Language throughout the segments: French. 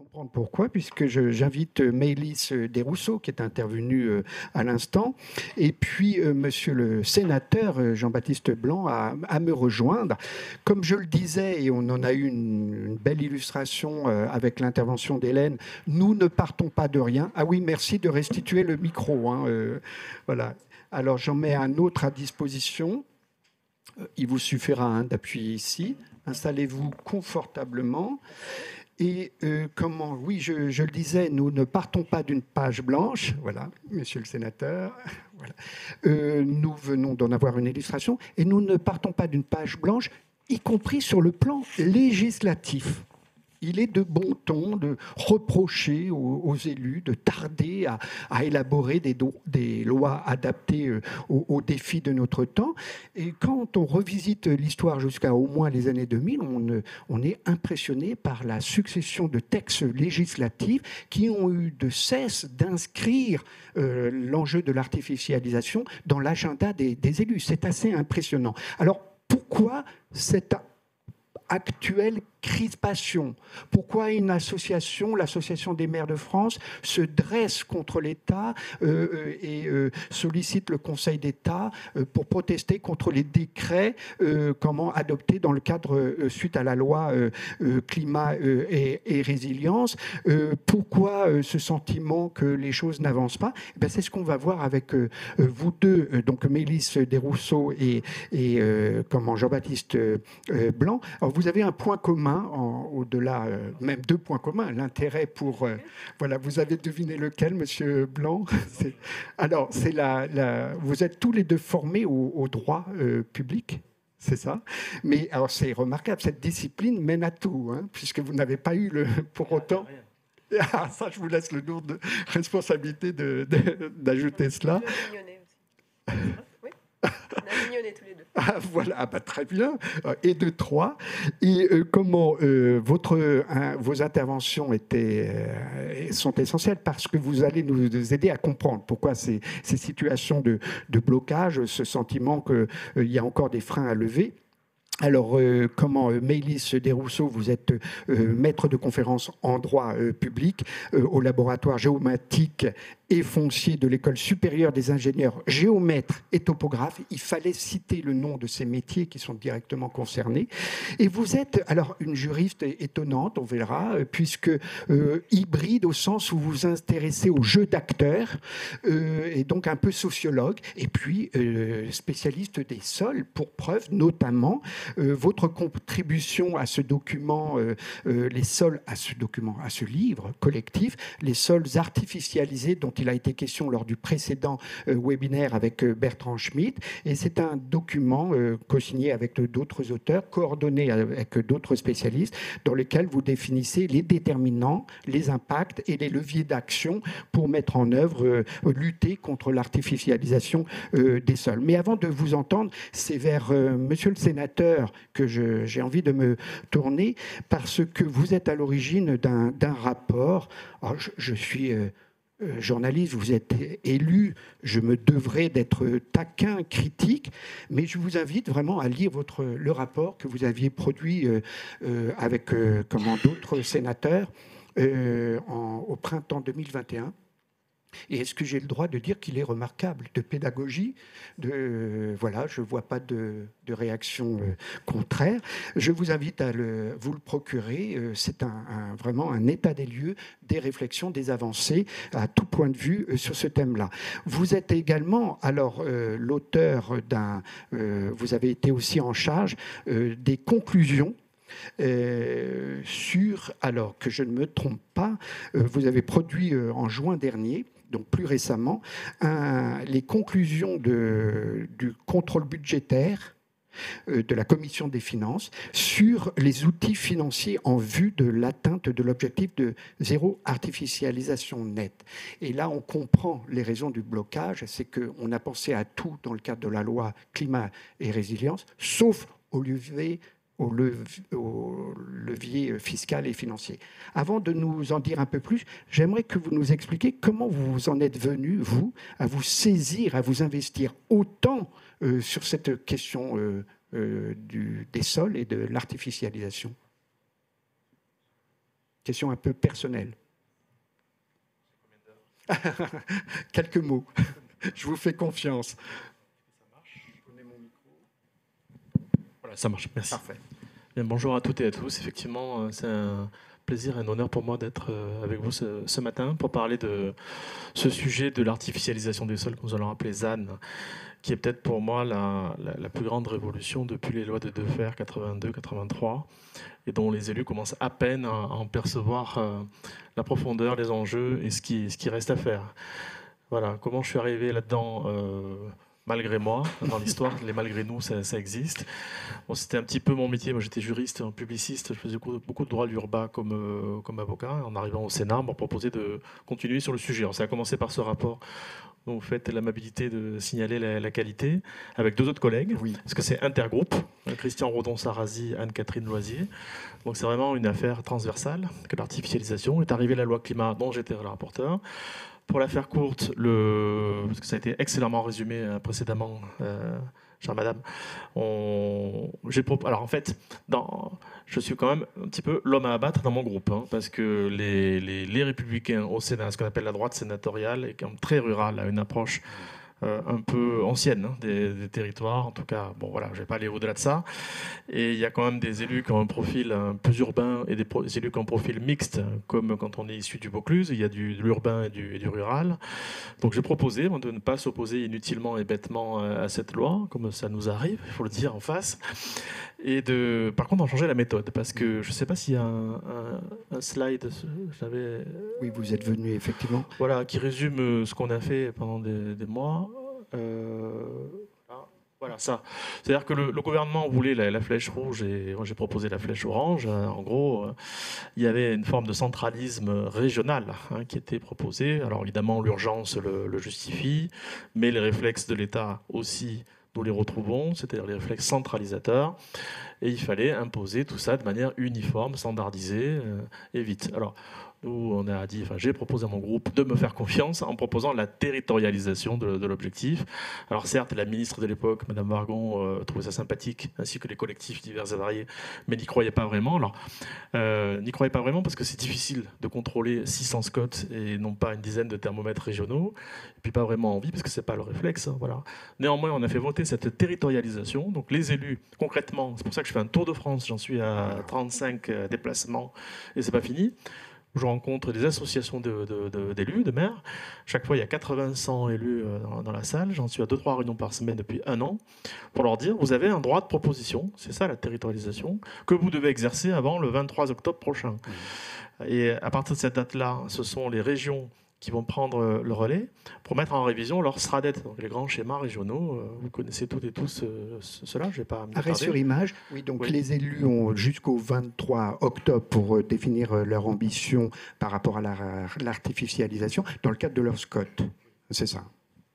comprendre pourquoi, puisque j'invite Maëlys Desrousseaux, qui est intervenue à l'instant, et puis monsieur le sénateur Jean-Baptiste Blanc à me rejoindre. Comme je le disais, et on en a eu une belle illustration avec l'intervention d'Hélène, nous ne partons pas de rien. Ah oui, merci de restituer le micro. Voilà. Alors j'en mets un autre à disposition. Il vous suffira d'appuyer ici. Installez-vous confortablement. Et oui, je le disais, nous ne partons pas d'une page blanche. Voilà, monsieur le sénateur. Voilà. Nous venons d'en avoir une illustration. Et nous ne partons pas d'une page blanche, y compris sur le plan législatif. Il est de bon ton de reprocher aux élus de tarder à élaborer des lois adaptées aux défis de notre temps. Et quand on revisite l'histoire jusqu'à au moins les années 2000, on est impressionné par la succession de textes législatifs qui ont eu de cesse d'inscrire l'enjeu de l'artificialisation dans l'agenda des élus. C'est assez impressionnant. Alors, pourquoi cette actuelle crispation? Pourquoi une association, l'Association des maires de France, se dresse contre l'État et sollicite le Conseil d'État pour protester contre les décrets adoptés dans le cadre suite à la loi climat et résilience? Pourquoi ce sentiment que les choses n'avancent pas? C'est ce qu'on va voir avec vous deux, donc Maëlys Desrousseaux et Jean-Baptiste Blanc. Alors, vous avez un point commun, au-delà, même deux points communs. L'intérêt pour... voilà, vous avez deviné lequel, monsieur Blanc? Alors, vous êtes tous les deux formés au droit public, c'est ça? Mais alors, c'est remarquable, cette discipline mène à tout, puisque vous n'avez pas eu pour autant... Ah, ça, je vous laisse le lourd de responsabilité d'ajouter cela. Oui, on a mignonné tous les deux. Ah, voilà, très bien. Et de trois. Et comment vos interventions sont essentielles parce que vous allez nous aider à comprendre pourquoi ces situations de blocage, ce sentiment qu'il y a encore des freins à lever. Alors, Maëlys Desrousseaux, vous êtes maître de conférence en droit public au laboratoire géomatique et foncier de l'École supérieure des ingénieurs géomètres et topographes. Il fallait citer le nom de ces métiers qui sont directement concernés. Et vous êtes, alors, une juriste étonnante, on verra, puisque hybride au sens où vous vous intéressez au jeu d'acteurs, et donc un peu sociologue, et puis spécialiste des sols, pour preuve, notamment, votre contribution à ce document, à ce livre collectif, les sols artificialisés dont il a été question lors du précédent webinaire avec Bertrand Schmitt. Et c'est un document co-signé avec d'autres auteurs, coordonné avec d'autres spécialistes, dans lequel vous définissez les déterminants, les impacts et les leviers d'action pour mettre en œuvre, lutter contre l'artificialisation des sols. Mais avant de vous entendre, c'est vers monsieur le sénateur que j'ai envie de me tourner, parce que vous êtes à l'origine d'un rapport. Alors, je suis journaliste, vous êtes élu, je me devrais d'être taquin, critique, mais je vous invite vraiment à lire le rapport que vous aviez produit avec d'autres sénateurs au printemps 2021. Et est-ce que j'ai le droit de dire qu'il est remarquable de pédagogie? Voilà, je ne vois pas de réaction contraire. Je vous invite à vous le procurer. C'est vraiment un état des lieux, des réflexions, des avancées à tout point de vue sur ce thème-là. Vous êtes également, alors, l'auteur vous avez été aussi en charge des conclusions alors que je ne me trompe pas, vous avez produit en juin dernier, donc plus récemment, les conclusions du contrôle budgétaire de la Commission des finances sur les outils financiers en vue de l'atteinte de l'objectif de zéro artificialisation nette. Et là, on comprend les raisons du blocage, c'est qu'on a pensé à tout dans le cadre de la loi climat et résilience, sauf au levier fiscal et financier. Avant de nous en dire un peu plus, j'aimerais que vous nous expliquiez comment vous en êtes venu, vous, à vous saisir, à vous investir autant sur cette question des sols et de l'artificialisation. Question un peu personnelle. Quelques mots. Je vous fais confiance. Voilà, ça marche. Merci. Parfait. Bien, bonjour à toutes et à tous. Effectivement, c'est un plaisir et un honneur pour moi d'être avec vous ce matin pour parler de ce sujet de l'artificialisation des sols que nous allons appeler ZAN, qui est peut-être pour moi la plus grande révolution depuis les lois de Defferre 82-83 et dont les élus commencent à peine à en percevoir la profondeur, les enjeux et ce qui reste à faire. Voilà, comment je suis arrivé là-dedans malgré moi, dans l'histoire, les malgré nous, ça existe. Bon, c'était un petit peu mon métier. Moi, j'étais juriste, publiciste. Je faisais beaucoup de droit de l'urbain comme avocat. En arrivant au Sénat, on m'a proposé de continuer sur le sujet. Alors, ça a commencé par ce rapport dont vous faites l'amabilité de signaler la qualité, avec deux autres collègues, Oui. parce que c'est intergroupe, Christian Rodon-Sarrazy, Anne-Catherine Loisier. Donc, c'est vraiment une affaire transversale que l'artificialisation. Est arrivée la loi climat, dont j'étais le rapporteur. Pour la faire courte, parce que ça a été excellemment résumé précédemment, chère madame, alors en fait, je suis quand même un petit peu l'homme à abattre dans mon groupe, hein, parce que les républicains au Sénat, ce qu'on appelle la droite sénatoriale, est quand même très rurale, a une approche un peu ancienne hein, des territoires. En tout cas, bon voilà, je ne vais pas aller au-delà de ça. Et il y a quand même des élus qui ont un profil plus urbain et des élus qui ont un profil mixte, comme quand on est issu du Vaucluse, il y a de l'urbain et du rural. Donc j'ai proposé de ne pas s'opposer inutilement et bêtement à cette loi, comme ça nous arrive, il faut le dire en face, et par contre d'en changer la méthode, parce que je ne sais pas s'il y a un slide, Oui, vous êtes venu effectivement. Voilà, qui résume ce qu'on a fait pendant des mois. Voilà ça. C'est-à-dire que le gouvernement voulait la flèche rouge et moi j'ai proposé la flèche orange. En gros, il y avait une forme de centralisme régional hein, qui était proposé. Alors évidemment, l'urgence le justifie, mais les réflexes de l'État aussi, nous les retrouvons, c'est-à-dire les réflexes centralisateurs. Et il fallait imposer tout ça de manière uniforme, standardisée et vite. Alors, nous, j'ai proposé à mon groupe de me faire confiance en proposant la territorialisation de l'objectif. Alors certes, la ministre de l'époque, Madame Vargon, trouvait ça sympathique, ainsi que les collectifs divers et variés, mais n'y croyait pas vraiment. Alors, n'y croyait pas vraiment parce que c'est difficile de contrôler 600 SCOT et non pas une dizaine de thermomètres régionaux. Et puis pas vraiment envie parce que c'est pas le réflexe. Hein, voilà. Néanmoins, on a fait voter cette territorialisation. Donc les élus, concrètement, c'est pour ça que je fais un tour de France. J'en suis à 35 déplacements et c'est pas fini. Je rencontre des associations d'élus, de maires. Chaque fois, il y a 80-100 élus dans la salle. J'en suis à 2-3 réunions par semaine depuis 1 an pour leur dire, vous avez un droit de proposition, c'est ça la territorialisation, que vous devez exercer avant le 23 octobre prochain. Et à partir de cette date-là, ce sont les régions qui vont prendre le relais pour mettre en révision leur SRADET, donc les grands schémas régionaux. Vous connaissez toutes et tous cela, je ne vais pas m'y Arrêt sur image, oui, donc oui. Les élus ont jusqu'au 23 octobre pour définir leur ambition par rapport à l'artificialisation dans le cadre de leur SCOT, c'est ça?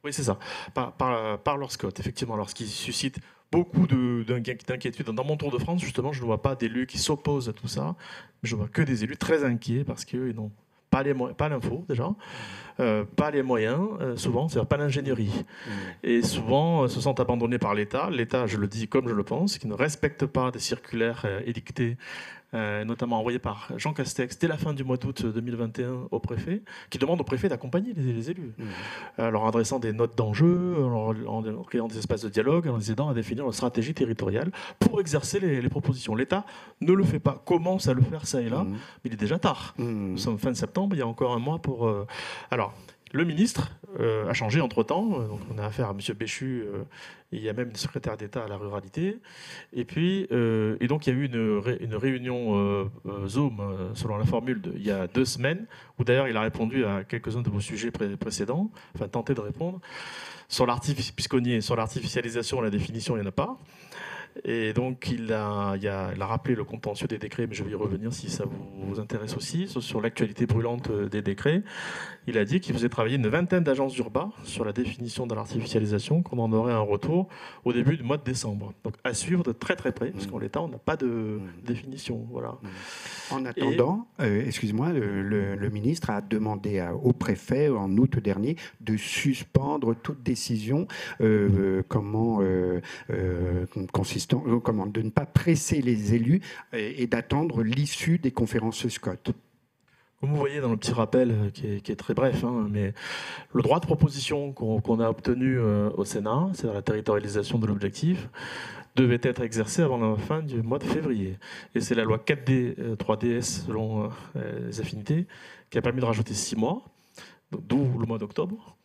Oui, c'est ça, par leur SCOT, effectivement, alors ce qui suscite beaucoup d'inquiétude. Dans mon tour de France, justement, je ne vois pas d'élus qui s'opposent à tout ça, je vois que des élus très inquiets parce qu'ils n'ont pas l'info déjà, pas les moyens, souvent, c'est-à-dire pas l'ingénierie. Et souvent, se sentent abandonnés par l'État. L'État, je le dis comme je le pense, qui ne respecte pas des circulaires édictées, notamment envoyées par Jean Castex dès la fin du mois d'août 2021 au préfet, qui demande au préfet d'accompagner les élus, leur adressant des notes d'enjeu, en créant des espaces de dialogue, en les aidant à définir leur stratégie territoriale pour exercer les propositions. L'État ne le fait pas, commence à le faire ça et là, mais il est déjà tard. Nous sommes fin septembre, il y a encore un mois pour... Alors, le ministre a changé entre-temps. Donc on a affaire à M. Béchu. Et il y a même une secrétaire d'État à la ruralité. Et puis, et donc il y a eu une réunion Zoom, selon la formule, il y a 2 semaines, où d'ailleurs il a répondu à quelques-uns de vos sujets précédents, enfin tenté de répondre. Puisqu'on y est, sur l'artificialisation, la définition, il n'y en a pas. Et donc, il a rappelé le contentieux des décrets, mais je vais y revenir si ça vous intéresse aussi, sur l'actualité brûlante des décrets. Il a dit qu'il faisait travailler une 20aine d'agences d'urbain sur la définition de l'artificialisation, qu'on en aurait un retour au début du mois de décembre. Donc, à suivre de très très près, parce qu'en l'état, on n'a pas de définition. Voilà. En attendant, excusez-moi, le ministre a demandé au préfet, en août dernier, de suspendre toute décision de ne pas presser les élus et d'attendre l'issue des conférences SCOT. Comme vous voyez dans le petit rappel, qui est très bref, hein, mais le droit de proposition qu'on a obtenu au Sénat, c'est-à-dire la territorialisation de l'objectif, devait être exercé avant la fin du mois de février. Et c'est la loi 4D, 3DS selon les affinités, qui a permis de rajouter 6 mois, d'où le mois d'octobre.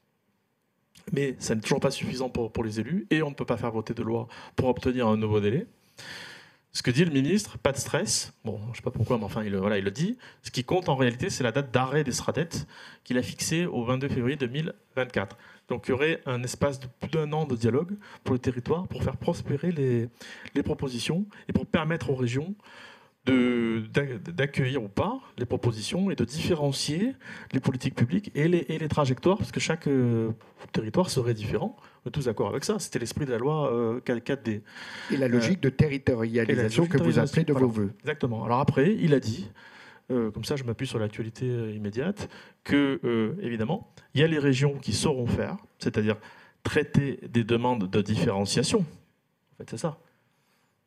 Mais ça n'est toujours pas suffisant pour les élus, et on ne peut pas faire voter de loi pour obtenir un nouveau délai. Ce que dit le ministre, pas de stress. Bon, je ne sais pas pourquoi, mais enfin, il le dit. Ce qui compte en réalité, c'est la date d'arrêt des SRADET qu'il a fixée au 22 février 2024. Donc il y aurait un espace de plus d'1 an de dialogue pour le territoire, pour faire prospérer les propositions et pour permettre aux régions d'accueillir ou pas les propositions et de différencier les politiques publiques et les trajectoires, parce que chaque territoire serait différent. On est tous d'accord avec ça. C'était l'esprit de la loi 4D. Et la logique de territorialisation que vous appelez de vos voeux. Exactement. Alors après, il a dit, comme ça je m'appuie sur l'actualité immédiate, que évidemment, il y a les régions qui sauront faire, c'est-à-dire traiter des demandes de différenciation. En fait, c'est ça.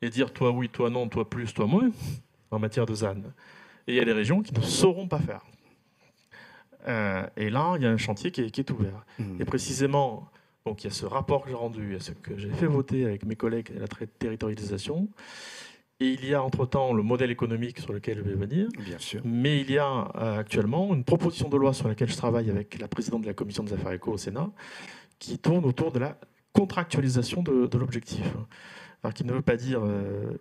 Et dire toi oui, toi non, toi plus, toi moins, en matière de ZAN. Et il y a les régions qui ne sauront pas faire. Et là, il y a un chantier qui est ouvert. Et précisément, donc, il y a ce rapport que j'ai rendu, il y a ce que j'ai fait voter avec mes collègues, la territorialisation. Et il y a entre-temps le modèle économique sur lequel je vais venir. Bien sûr. Mais il y a actuellement une proposition de loi sur laquelle je travaille avec la présidente de la commission des affaires éco au Sénat, qui tourne autour de la contractualisation de l'objectif. Alors, qui ne veut pas dire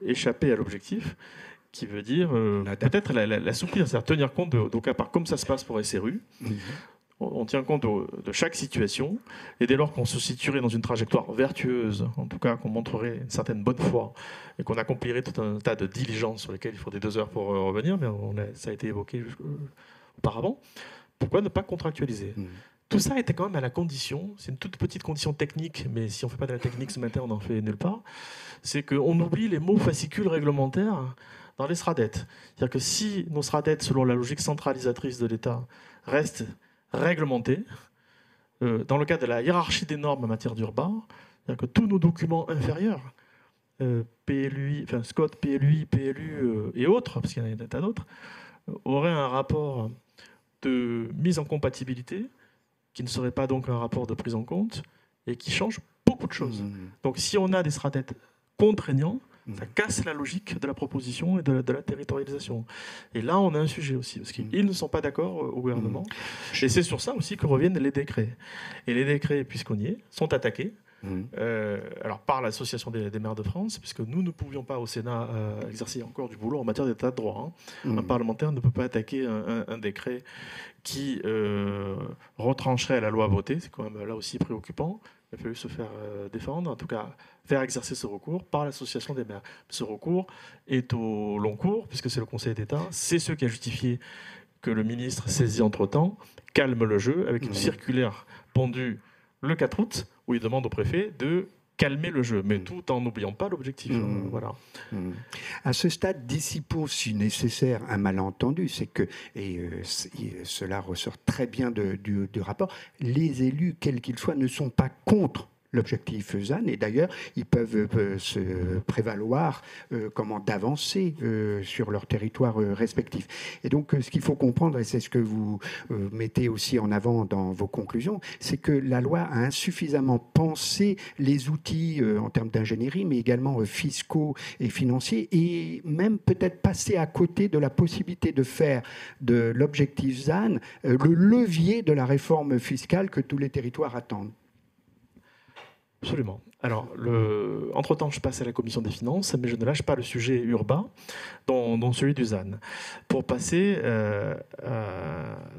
échapper à l'objectif, qui veut dire peut-être l'assouplir, c'est-à-dire tenir compte de cas par comme ça se passe pour SRU. On tient compte de chaque situation, et dès lors qu'on se situerait dans une trajectoire vertueuse, en tout cas qu'on montrerait une certaine bonne foi, et qu'on accomplirait tout un tas de diligences sur lesquelles il faudrait 2 heures pour revenir, mais ça a été évoqué auparavant, pourquoi ne pas contractualiser ? Tout ça était quand même à la condition, c'est une toute petite condition technique, mais si on ne fait pas de la technique ce matin, on n'en fait nulle part, c'est qu'on oublie les mots fascicules réglementaires dans les SRADET. C'est-à-dire que si nos SRADET, selon la logique centralisatrice de l'État, restent réglementés, dans le cadre de la hiérarchie des normes en matière d'urbain, c'est-à-dire que tous nos documents inférieurs, PLUI, enfin SCOT, PLUI, PLU et autres, parce qu'il y en a des tas d'autres, auraient un rapport de mise en compatibilité qui ne serait pas donc un rapport de prise en compte et qui change beaucoup de choses. Donc si on a des SRADET contraignants, ça casse la logique de la proposition et de la territorialisation. Et là, on a un sujet aussi, parce qu'ils ne sont pas d'accord au gouvernement. Et c'est sur ça aussi que reviennent les décrets. Et les décrets, puisqu'on y est, sont attaqués. Alors par l'Association des maires de France, puisque nous ne pouvions pas au Sénat exercer encore du boulot en matière d'état de droit. Un parlementaire ne peut pas attaquer un décret qui retrancherait la loi votée. C'est quand même là aussi préoccupant. Il a fallu se faire défendre, en tout cas faire exercer ce recours par l'Association des maires. Ce recours est au long cours, puisque c'est le Conseil d'État. C'est ce qui a justifié que le ministre, saisi entre-temps, calme le jeu avec une circulaire pendue le 4 août, où il demande au préfet de calmer le jeu, mais tout en n'oubliant pas l'objectif. Voilà. À ce stade, dissipons si nécessaire un malentendu, c'est que, et cela ressort très bien du rapport, les élus, quels qu'ils soient, ne sont pas contre l'objectif ZAN, et d'ailleurs, ils peuvent se prévaloir d'avancer sur leur territoire respectif. Et donc, ce qu'il faut comprendre, et c'est ce que vous mettez aussi en avant dans vos conclusions, c'est que la loi a insuffisamment pensé les outils en termes d'ingénierie, mais également fiscaux et financiers, et même peut-être passer à côté de la possibilité de faire de l'objectif ZAN le levier de la réforme fiscale que tous les territoires attendent. Absolument. Alors, entre-temps, je passe à la commission des finances, mais je ne lâche pas le sujet urbain, dont celui du ZAN, pour passer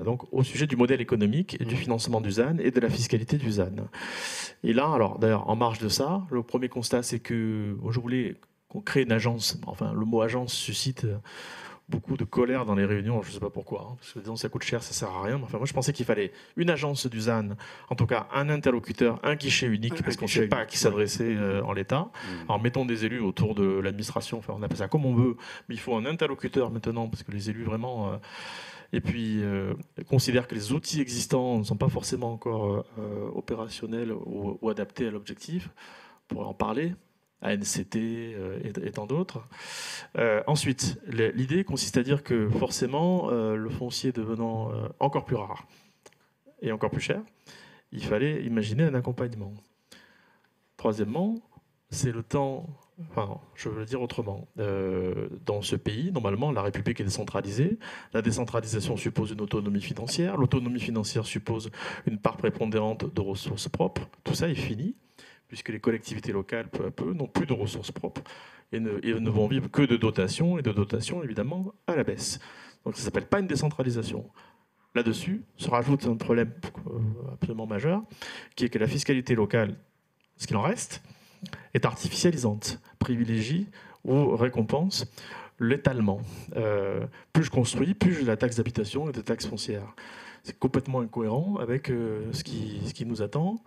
donc, au sujet du modèle économique, et du financement du ZAN et de la fiscalité du ZAN. Et là, alors, d'ailleurs, en marge de ça, le premier constat, c'est que je voulais qu'on crée une agence. Enfin, le mot agence suscite beaucoup de colère dans les réunions, je ne sais pas pourquoi, parce que disons ça coûte cher, ça ne sert à rien. Mais enfin, moi, je pensais qu'il fallait une agence du ZAN, en tout cas un interlocuteur, un guichet unique, parce qu'on ne sait pas à qui s'adresser en l'état. Alors, mettons des élus autour de l'administration, enfin, on appelle ça comme on veut, mais il faut un interlocuteur maintenant, parce que les élus vraiment... et puis, considèrent que les outils existants ne sont pas forcément encore opérationnels ou adaptés à l'objectif. On pourrait en parler. ANCT et tant d'autres. Ensuite, l'idée consiste à dire que forcément, le foncier devenant encore plus rare et encore plus cher, il fallait imaginer un accompagnement. Troisièmement, c'est le temps... Enfin, je veux le dire autrement. Dans ce pays, normalement, la République est décentralisée. La décentralisation suppose une autonomie financière. L'autonomie financière suppose une part prépondérante de ressources propres. Tout ça est fini, puisque les collectivités locales, peu à peu, n'ont plus de ressources propres et ne vont vivre que de dotations, et de dotations, évidemment, à la baisse. Donc ça ne s'appelle pas une décentralisation. Là-dessus se rajoute un problème absolument majeur, qui est que la fiscalité locale, ce qu'il en reste, est artificialisante, privilégie ou récompense l'étalement. Plus je construis, plus j'ai de la taxe d'habitation et de taxes foncières. C'est complètement incohérent avec ce qui nous attend.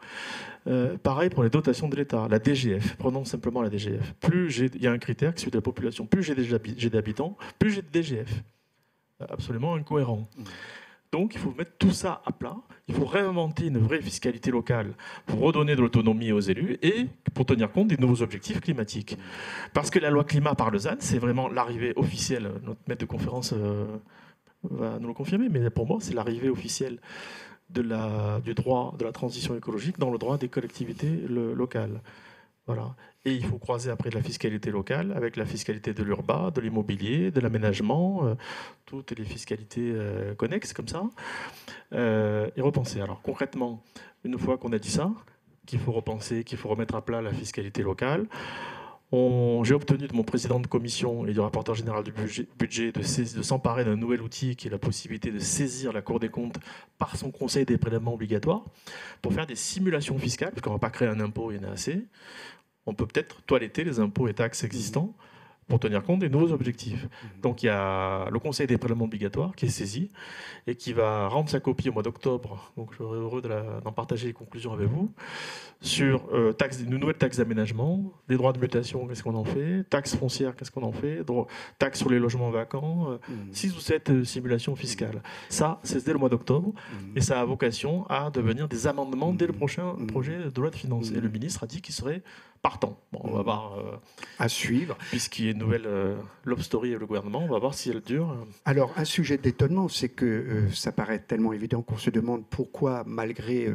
Pareil pour les dotations de l'État. La DGF, prenons simplement la DGF. Il y a un critère qui est celui de la population. Plus j'ai d'habitants, plus j'ai de DGF. Absolument incohérent. Donc il faut mettre tout ça à plat, il faut réinventer une vraie fiscalité locale pour redonner de l'autonomie aux élus et pour tenir compte des nouveaux objectifs climatiques. Parce que la loi climat par Lausanne, c'est vraiment l'arrivée officielle, notre maître de conférence va nous le confirmer, mais pour moi c'est l'arrivée officielle du droit de la transition écologique dans le droit des collectivités locales. Voilà. Et il faut croiser après de la fiscalité locale avec la fiscalité de l'urbain, de l'immobilier, de l'aménagement, toutes les fiscalités connexes comme ça, et repenser. Alors concrètement, une fois qu'on a dit ça, qu'il faut repenser, qu'il faut remettre à plat la fiscalité locale, j'ai obtenu de mon président de commission et du rapporteur général du budget de s'emparer d'un nouvel outil qui est la possibilité de saisir la Cour des comptes par son conseil des prélèvements obligatoires pour faire des simulations fiscales, parce qu'on ne va pas créer un impôt, il y en a assez. On peut peut-être toiletter les impôts et taxes existants pour tenir compte des nouveaux objectifs. Donc il y a le Conseil des prélèvements obligatoires qui est saisi et qui va rendre sa copie au mois d'octobre. Donc je serai heureux d'en partager les conclusions avec vous sur une nouvelle taxe d'aménagement, des droits de mutation, qu'est-ce qu'on en fait, taxes foncières, qu'est-ce qu'on en fait, taxes sur les logements vacants, 6 ou 7 simulations fiscales. Ça, c'est dès le mois d'octobre et ça a vocation à devenir des amendements dès le prochain projet de loi de finances. Et le ministre a dit qu'il serait partant. Bon, on va voir. À suivre. Puisqu'il y a une nouvelle love story avec le gouvernement, on va voir si elle dure. Alors, un sujet d'étonnement, c'est que ça paraît tellement évident qu'on se demande pourquoi, malgré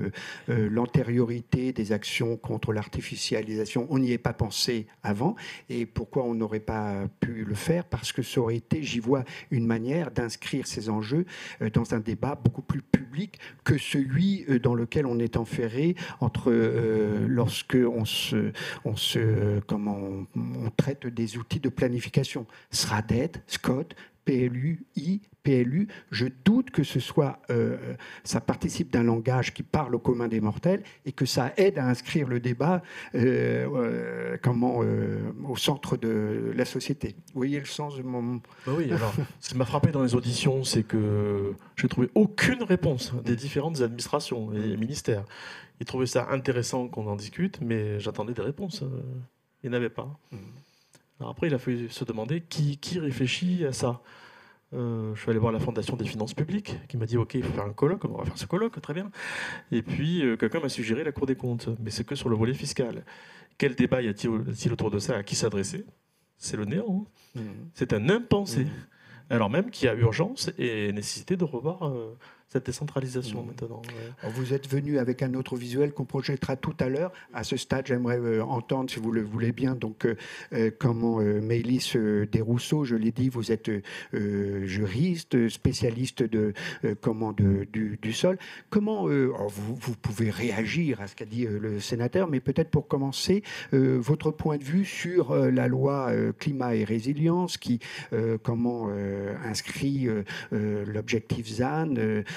l'antériorité des actions contre l'artificialisation, on n'y ait pas pensé avant, et pourquoi on n'aurait pas pu le faire, parce que ça aurait été, j'y vois, une manière d'inscrire ces enjeux dans un débat beaucoup plus public que celui dans lequel on est enferré lorsque on traite des outils de planification. SRADET, SCOT, PLU, PLU, je doute que ça participe d'un langage qui parle au commun des mortels et que ça aide à inscrire le débat au centre de la société. Vous voyez le sens de mon... Oui, alors, ce qui m'a frappé dans les auditions, c'est que je n'ai trouvé aucune réponse des différentes administrations et ministères. Ils trouvaient ça intéressant qu'on en discute, mais j'attendais des réponses. Il n'y en avait pas. Alors après, il a fallu se demander qui réfléchit à ça. Je suis allé voir la Fondation des finances publiques qui m'a dit ok, il faut faire un colloque, on va faire ce colloque, très bien. Et puis quelqu'un m'a suggéré la Cour des comptes, mais c'est que sur le volet fiscal. Quel débat y a-t-il autour de ça? À qui s'adresser? C'est le néant. C'est un impensé. Alors même qu'il y a urgence et nécessité de revoir cette décentralisation maintenant. Vous êtes venu avec un autre visuel qu'on projettera tout à l'heure. À ce stade, j'aimerais entendre, si vous le voulez bien, donc comment Maëlys Desrousseaux, je l'ai dit, vous êtes juriste, spécialiste du sol. Comment vous pouvez réagir à ce qu'a dit le sénateur, mais peut-être pour commencer, votre point de vue sur la loi climat et résilience qui inscrit l'objectif ZAN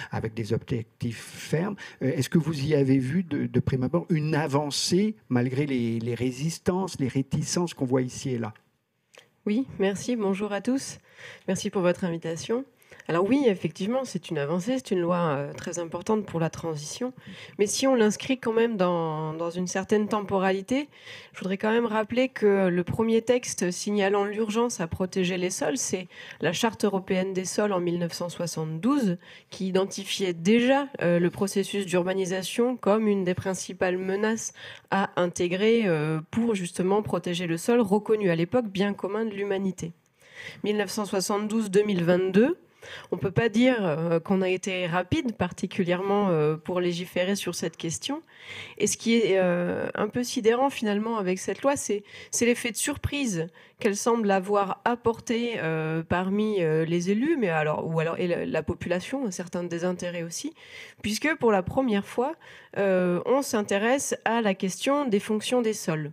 avec des objectifs fermes. Est-ce que vous y avez vu de prime abord une avancée malgré les résistances, les réticences qu'on voit ici et là? Oui, merci. Bonjour à tous. Merci pour votre invitation. Alors oui, effectivement, c'est une avancée, c'est une loi très importante pour la transition. Mais si on l'inscrit quand même dans une certaine temporalité, je voudrais quand même rappeler que le premier texte signalant l'urgence à protéger les sols, c'est la Charte européenne des sols en 1972, qui identifiait déjà le processus d'urbanisation comme une des principales menaces à intégrer pour justement protéger le sol, reconnu à l'époque bien commun de l'humanité. 1972-2022, on ne peut pas dire qu'on a été rapide, particulièrement pour légiférer sur cette question. Et ce qui est un peu sidérant finalement avec cette loi, c'est l'effet de surprise qu'elle semble avoir apporté parmi les élus, et la population, un certain désintérêt aussi, puisque pour la première fois, on s'intéresse à la question des fonctions des sols.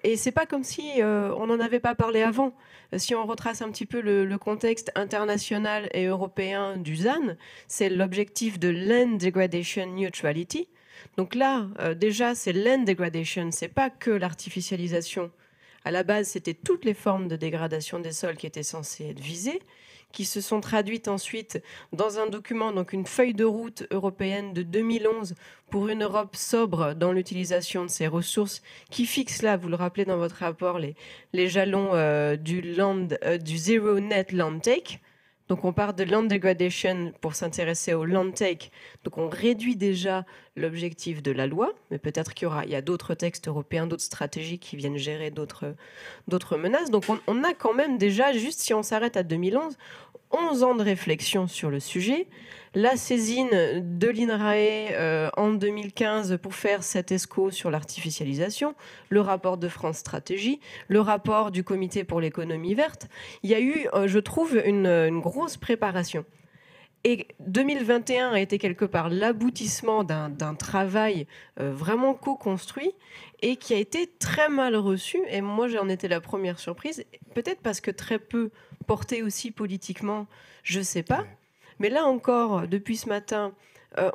Et c'est pas comme si on n'en avait pas parlé avant. Si on retrace un petit peu le contexte international et européen du ZAN, c'est l'objectif de Land Degradation Neutrality. Donc là, déjà, c'est Land Degradation, c'est pas que l'artificialisation. À la base, c'était toutes les formes de dégradation des sols qui étaient censées être visées, qui se sont traduites ensuite dans un document, donc une feuille de route européenne de 2011 pour une Europe sobre dans l'utilisation de ses ressources, qui fixe là, vous le rappelez dans votre rapport, les jalons du Zero Net Land Take. Donc on part de land degradation pour s'intéresser au land take. Donc on réduit déjà l'objectif de la loi, mais peut-être qu'il y a d'autres textes européens, d'autres stratégies qui viennent gérer d'autres menaces. Donc on a quand même déjà, juste si on s'arrête à 2011, 11 ans de réflexion sur le sujet. La saisine de l'INRAE en 2015 pour faire cet ESCO sur l'artificialisation, le rapport de France Stratégie, le rapport du Comité pour l'économie verte. Il y a eu, je trouve, une grosse préparation. Et 2021 a été quelque part l'aboutissement d'un travail vraiment co-construit et qui a été très mal reçu. Et moi, j'en étais la première surprise, peut-être parce que très peu porté aussi politiquement, je ne sais pas. Mais là encore, depuis ce matin,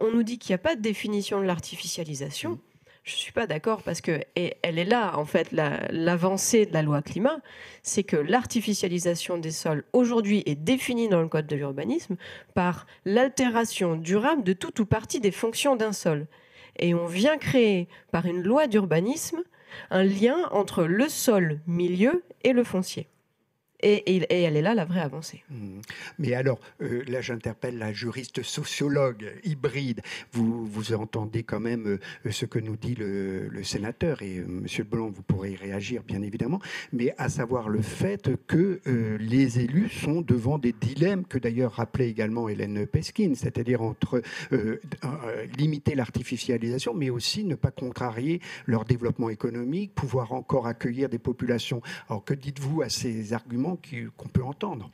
on nous dit qu'il n'y a pas de définition de l'artificialisation. Je ne suis pas d'accord parce qu'elle est là, en fait, l'avancée de la loi climat, c'est que l'artificialisation des sols aujourd'hui est définie dans le Code de l'urbanisme par l'altération durable de tout ou partie des fonctions d'un sol. Et on vient créer, par une loi d'urbanisme, un lien entre le sol milieu et le foncier. Et elle est là, la vraie avancée. Mais alors, là, j'interpelle la juriste sociologue hybride. Vous entendez quand même ce que nous dit le sénateur, et Monsieur Blanc, vous pourrez y réagir, bien évidemment, mais à savoir le fait que les élus sont devant des dilemmes que d'ailleurs rappelait également Hélène Peskin, c'est-à-dire entre limiter l'artificialisation, mais aussi ne pas contrarier leur développement économique, pouvoir encore accueillir des populations. Alors, que dites-vous à ces arguments qu'on peut entendre?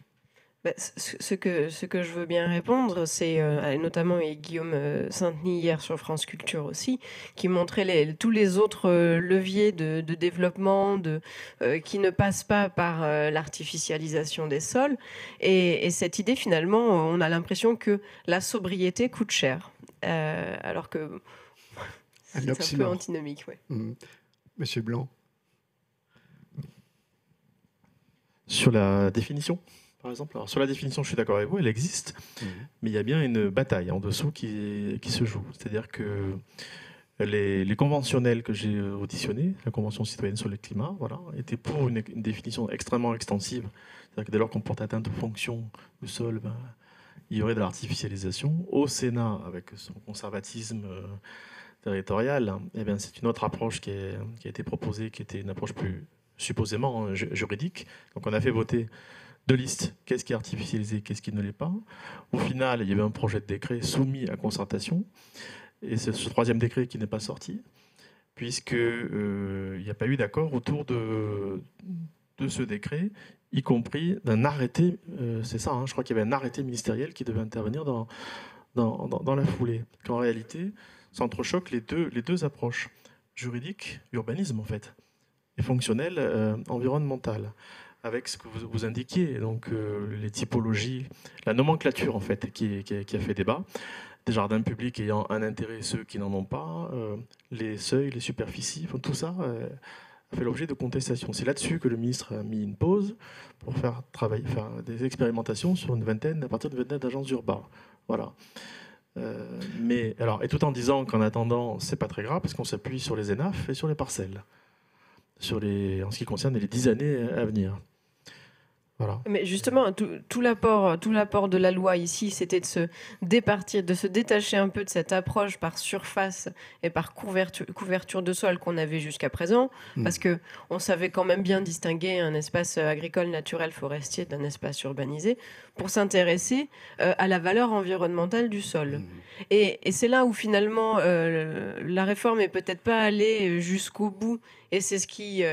Ce que je veux bien répondre, c'est notamment et Guillaume Saint-Denis hier sur France Culture aussi, qui montrait tous les autres leviers de développement qui ne passent pas par l'artificialisation des sols. Et cette idée, finalement, on a l'impression que la sobriété coûte cher. Alors que c'est un peu antinomique. Ouais. Monsieur Blanc. Sur la définition, par exemple. Alors, sur la définition, je suis d'accord avec vous, elle existe, mais il y a bien une bataille en dessous qui se joue. C'est-à-dire que les conventionnels que j'ai auditionnés, la Convention citoyenne sur le climat, voilà, étaient pour une définition extrêmement extensive. C'est-à-dire que dès lors qu'on porte atteinte aux fonctions du sol, il y aurait de l'artificialisation. Au Sénat, avec son conservatisme territorial, eh bien, c'est une autre approche qui a été proposée, qui était une approche plus supposément juridique. Donc on a fait voter deux listes, qu'est-ce qui est artificialisé, qu'est-ce qui ne l'est pas. Au final, il y avait un projet de décret soumis à concertation, et c'est ce troisième décret qui n'est pas sorti, puisqu'il n'y a pas eu d'accord autour de ce décret, y compris d'un arrêté, c'est ça, je crois qu'il y avait un arrêté ministériel qui devait intervenir dans la foulée. Qu'en réalité, s'entrechoquent les deux approches, juridique, urbanisme en fait, et fonctionnelle, environnementale, avec ce que vous indiquiez, donc les typologies, la nomenclature en fait, qui a fait débat, des jardins publics ayant un intérêt, ceux qui n'en ont pas, les seuils, les superficies, tout ça a fait l'objet de contestations. C'est là-dessus que le ministre a mis une pause pour faire des expérimentations sur à partir d'une vingtaine d'agences urbaines. Voilà. Et tout en disant qu'en attendant, c'est pas très grave, parce qu'on s'appuie sur les ENAF et sur les parcelles, en ce qui concerne les 10 années à venir. Voilà. Mais justement, tout l'apport de la loi ici, c'était de se détacher un peu de cette approche par surface et par couverture de sol qu'on avait jusqu'à présent, parce que on savait quand même bien distinguer un espace agricole, naturel, forestier d'un espace urbanisé, pour s'intéresser à la valeur environnementale du sol. Et c'est là où finalement la réforme est peut-être pas allée jusqu'au bout. Et c'est ce qui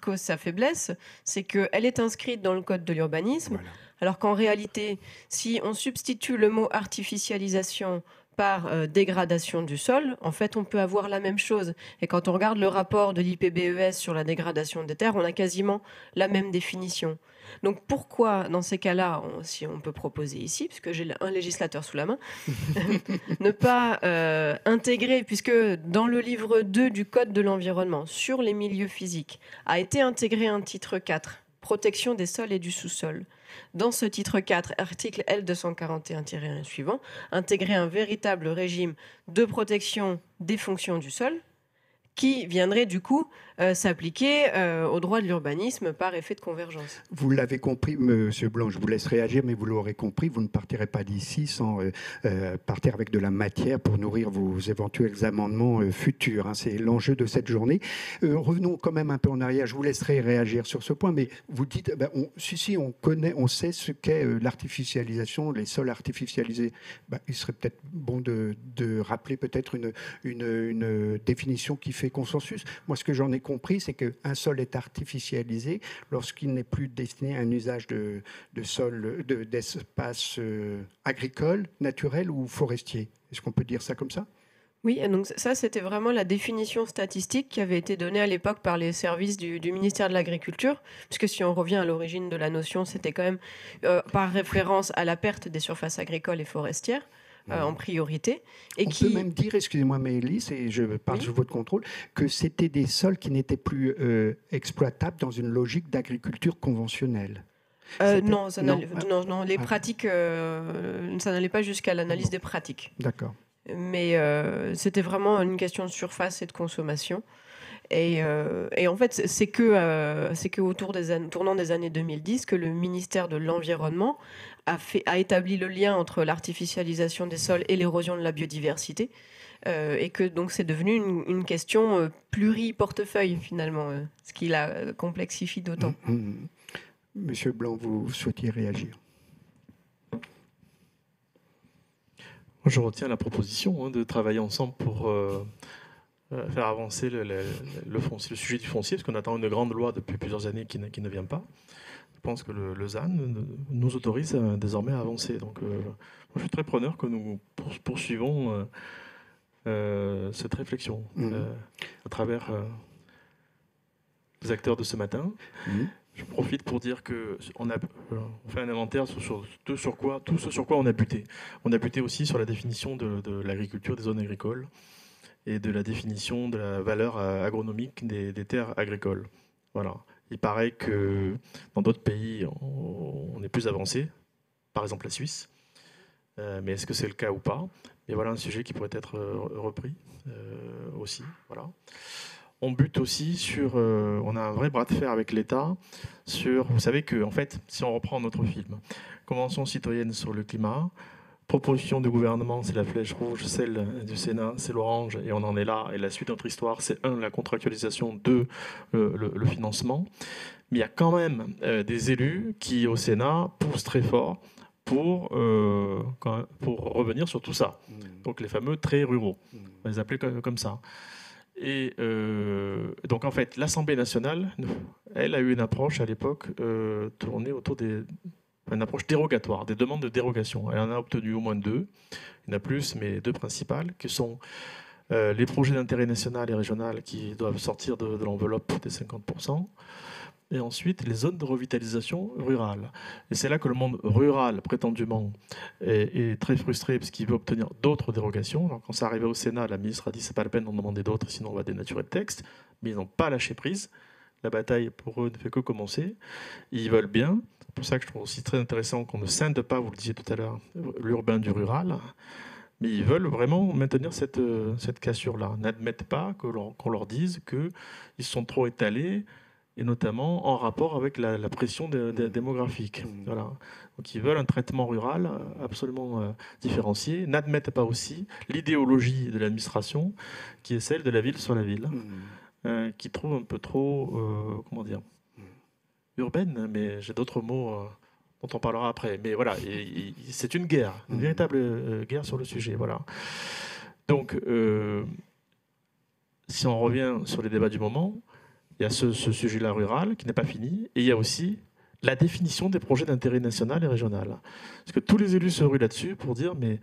cause sa faiblesse, c'est qu'elle est inscrite dans le code de l'urbanisme, voilà. Alors qu'en réalité, si on substitue le mot artificialisation par dégradation du sol, en fait, on peut avoir la même chose. Et quand on regarde le rapport de l'IPBES sur la dégradation des terres, on a quasiment la même définition. Donc pourquoi, dans ces cas-là, si on peut proposer ici, puisque j'ai un législateur sous la main, ne pas intégrer, puisque dans le livre 2 du Code de l'environnement, sur les milieux physiques, a été intégré un titre 4, protection des sols et du sous-sol. Dans ce titre 4, article L241-1 et suivant, intégrer un véritable régime de protection des fonctions du sol, qui viendrait du coup s'appliquer au droit de l'urbanisme par effet de convergence. Vous l'avez compris, Monsieur Blanc, je vous laisse réagir, mais vous l'aurez compris, vous ne partirez pas d'ici sans partir avec de la matière pour nourrir vos éventuels amendements futurs. Hein. C'est l'enjeu de cette journée. Revenons quand même un peu en arrière, je vous laisserai réagir sur ce point, mais vous dites, on connaît, on sait ce qu'est l'artificialisation, les sols artificialisés. Il serait peut-être bon de rappeler peut-être une définition qui fait consensus. Moi, ce que j'en ai compris, c'est qu'un sol est artificialisé lorsqu'il n'est plus destiné à un usage de sol, d'espace agricole, naturel ou forestier. Est-ce qu'on peut dire ça comme ça ? Oui, donc ça, c'était vraiment la définition statistique qui avait été donnée à l'époque par les services du ministère de l'Agriculture, puisque si on revient à l'origine de la notion, c'était quand même par référence à la perte des surfaces agricoles et forestières. En priorité. On peut même dire, excusez-moi Maëlys, et je parle sous votre contrôle, que c'était des sols qui n'étaient plus exploitables dans une logique d'agriculture conventionnelle. Non, les pratiques, ça n'allait pas jusqu'à l'analyse des pratiques. D'accord. Mais c'était vraiment une question de surface et de consommation. Et en fait, c'est que tournant des années 2010 que le ministère de l'Environnement a établi le lien entre l'artificialisation des sols et l'érosion de la biodiversité, et que donc c'est devenu une question pluri-portefeuille finalement, ce qui la complexifie d'autant. Monsieur Blanc, vous souhaitiez réagir? Je retiens la proposition de travailler ensemble pour faire avancer le sujet du foncier, parce qu'on attend une grande loi depuis plusieurs années qui ne vient pas. Je pense que le ZAN nous autorise désormais à avancer. Donc, je suis très preneur que nous poursuivons cette réflexion à travers les acteurs de ce matin. Je profite pour dire qu'on fait un inventaire sur tout ce sur quoi on a buté. On a buté aussi sur la définition de l'agriculture des zones agricoles et de la définition de la valeur agronomique des terres agricoles. Voilà. Il paraît que dans d'autres pays, on est plus avancé, par exemple la Suisse. Mais est-ce que c'est le cas ou pas? Et voilà un sujet qui pourrait être repris aussi. Voilà. On bute aussi sur... on a un vrai bras de fer avec l'État sur... Vous savez que, en fait, si on reprend notre film, Convention citoyenne sur le climat, proposition du gouvernement, c'est la flèche rouge, celle du Sénat, c'est l'orange, et on en est là. Et la suite de notre histoire, c'est 1, la contractualisation, 2, le financement. Mais il y a quand même des élus qui, au Sénat, poussent très fort pour revenir sur tout ça. Donc les fameux traits ruraux, on va les appeler comme ça. Et donc en fait, l'Assemblée nationale, elle a eu une approche à l'époque tournée autour une approche dérogatoire, des demandes de dérogation. Elle en a obtenu au moins 2, il y en a plus, mais 2 principales, qui sont les projets d'intérêt national et régional qui doivent sortir de l'enveloppe des 50%, et ensuite les zones de revitalisation rurale. Et c'est là que le monde rural, prétendument, est très frustré parce qu'il veut obtenir d'autres dérogations. Alors, quand ça arrivait au Sénat, la ministre a dit c'est pas la peine d'en demander d'autres, sinon on va dénaturer le texte. Mais ils n'ont pas lâché prise. La bataille, pour eux, ne fait que commencer. Ils veulent bien. C'est pour ça que je trouve aussi très intéressant qu'on ne scinde pas, vous le disiez tout à l'heure, l'urbain du rural. Mais ils veulent vraiment maintenir cette cassure-là. N'admettent pas qu'on leur dise qu'ils sont trop étalés, et notamment en rapport avec la pression démographique. Voilà. Donc ils veulent un traitement rural absolument différencié. N'admettent pas aussi l'idéologie de l'administration, qui est celle de la ville sur la ville, qui trouve un peu trop, comment dire, urbaine, mais j'ai d'autres mots dont on parlera après. Mais voilà, c'est une guerre, une véritable guerre sur le sujet. Voilà. Donc, si on revient sur les débats du moment, il y a ce sujet-là rural qui n'est pas fini, et il y a aussi la définition des projets d'intérêt national et régional. Parce que tous les élus se ruent là-dessus pour dire, mais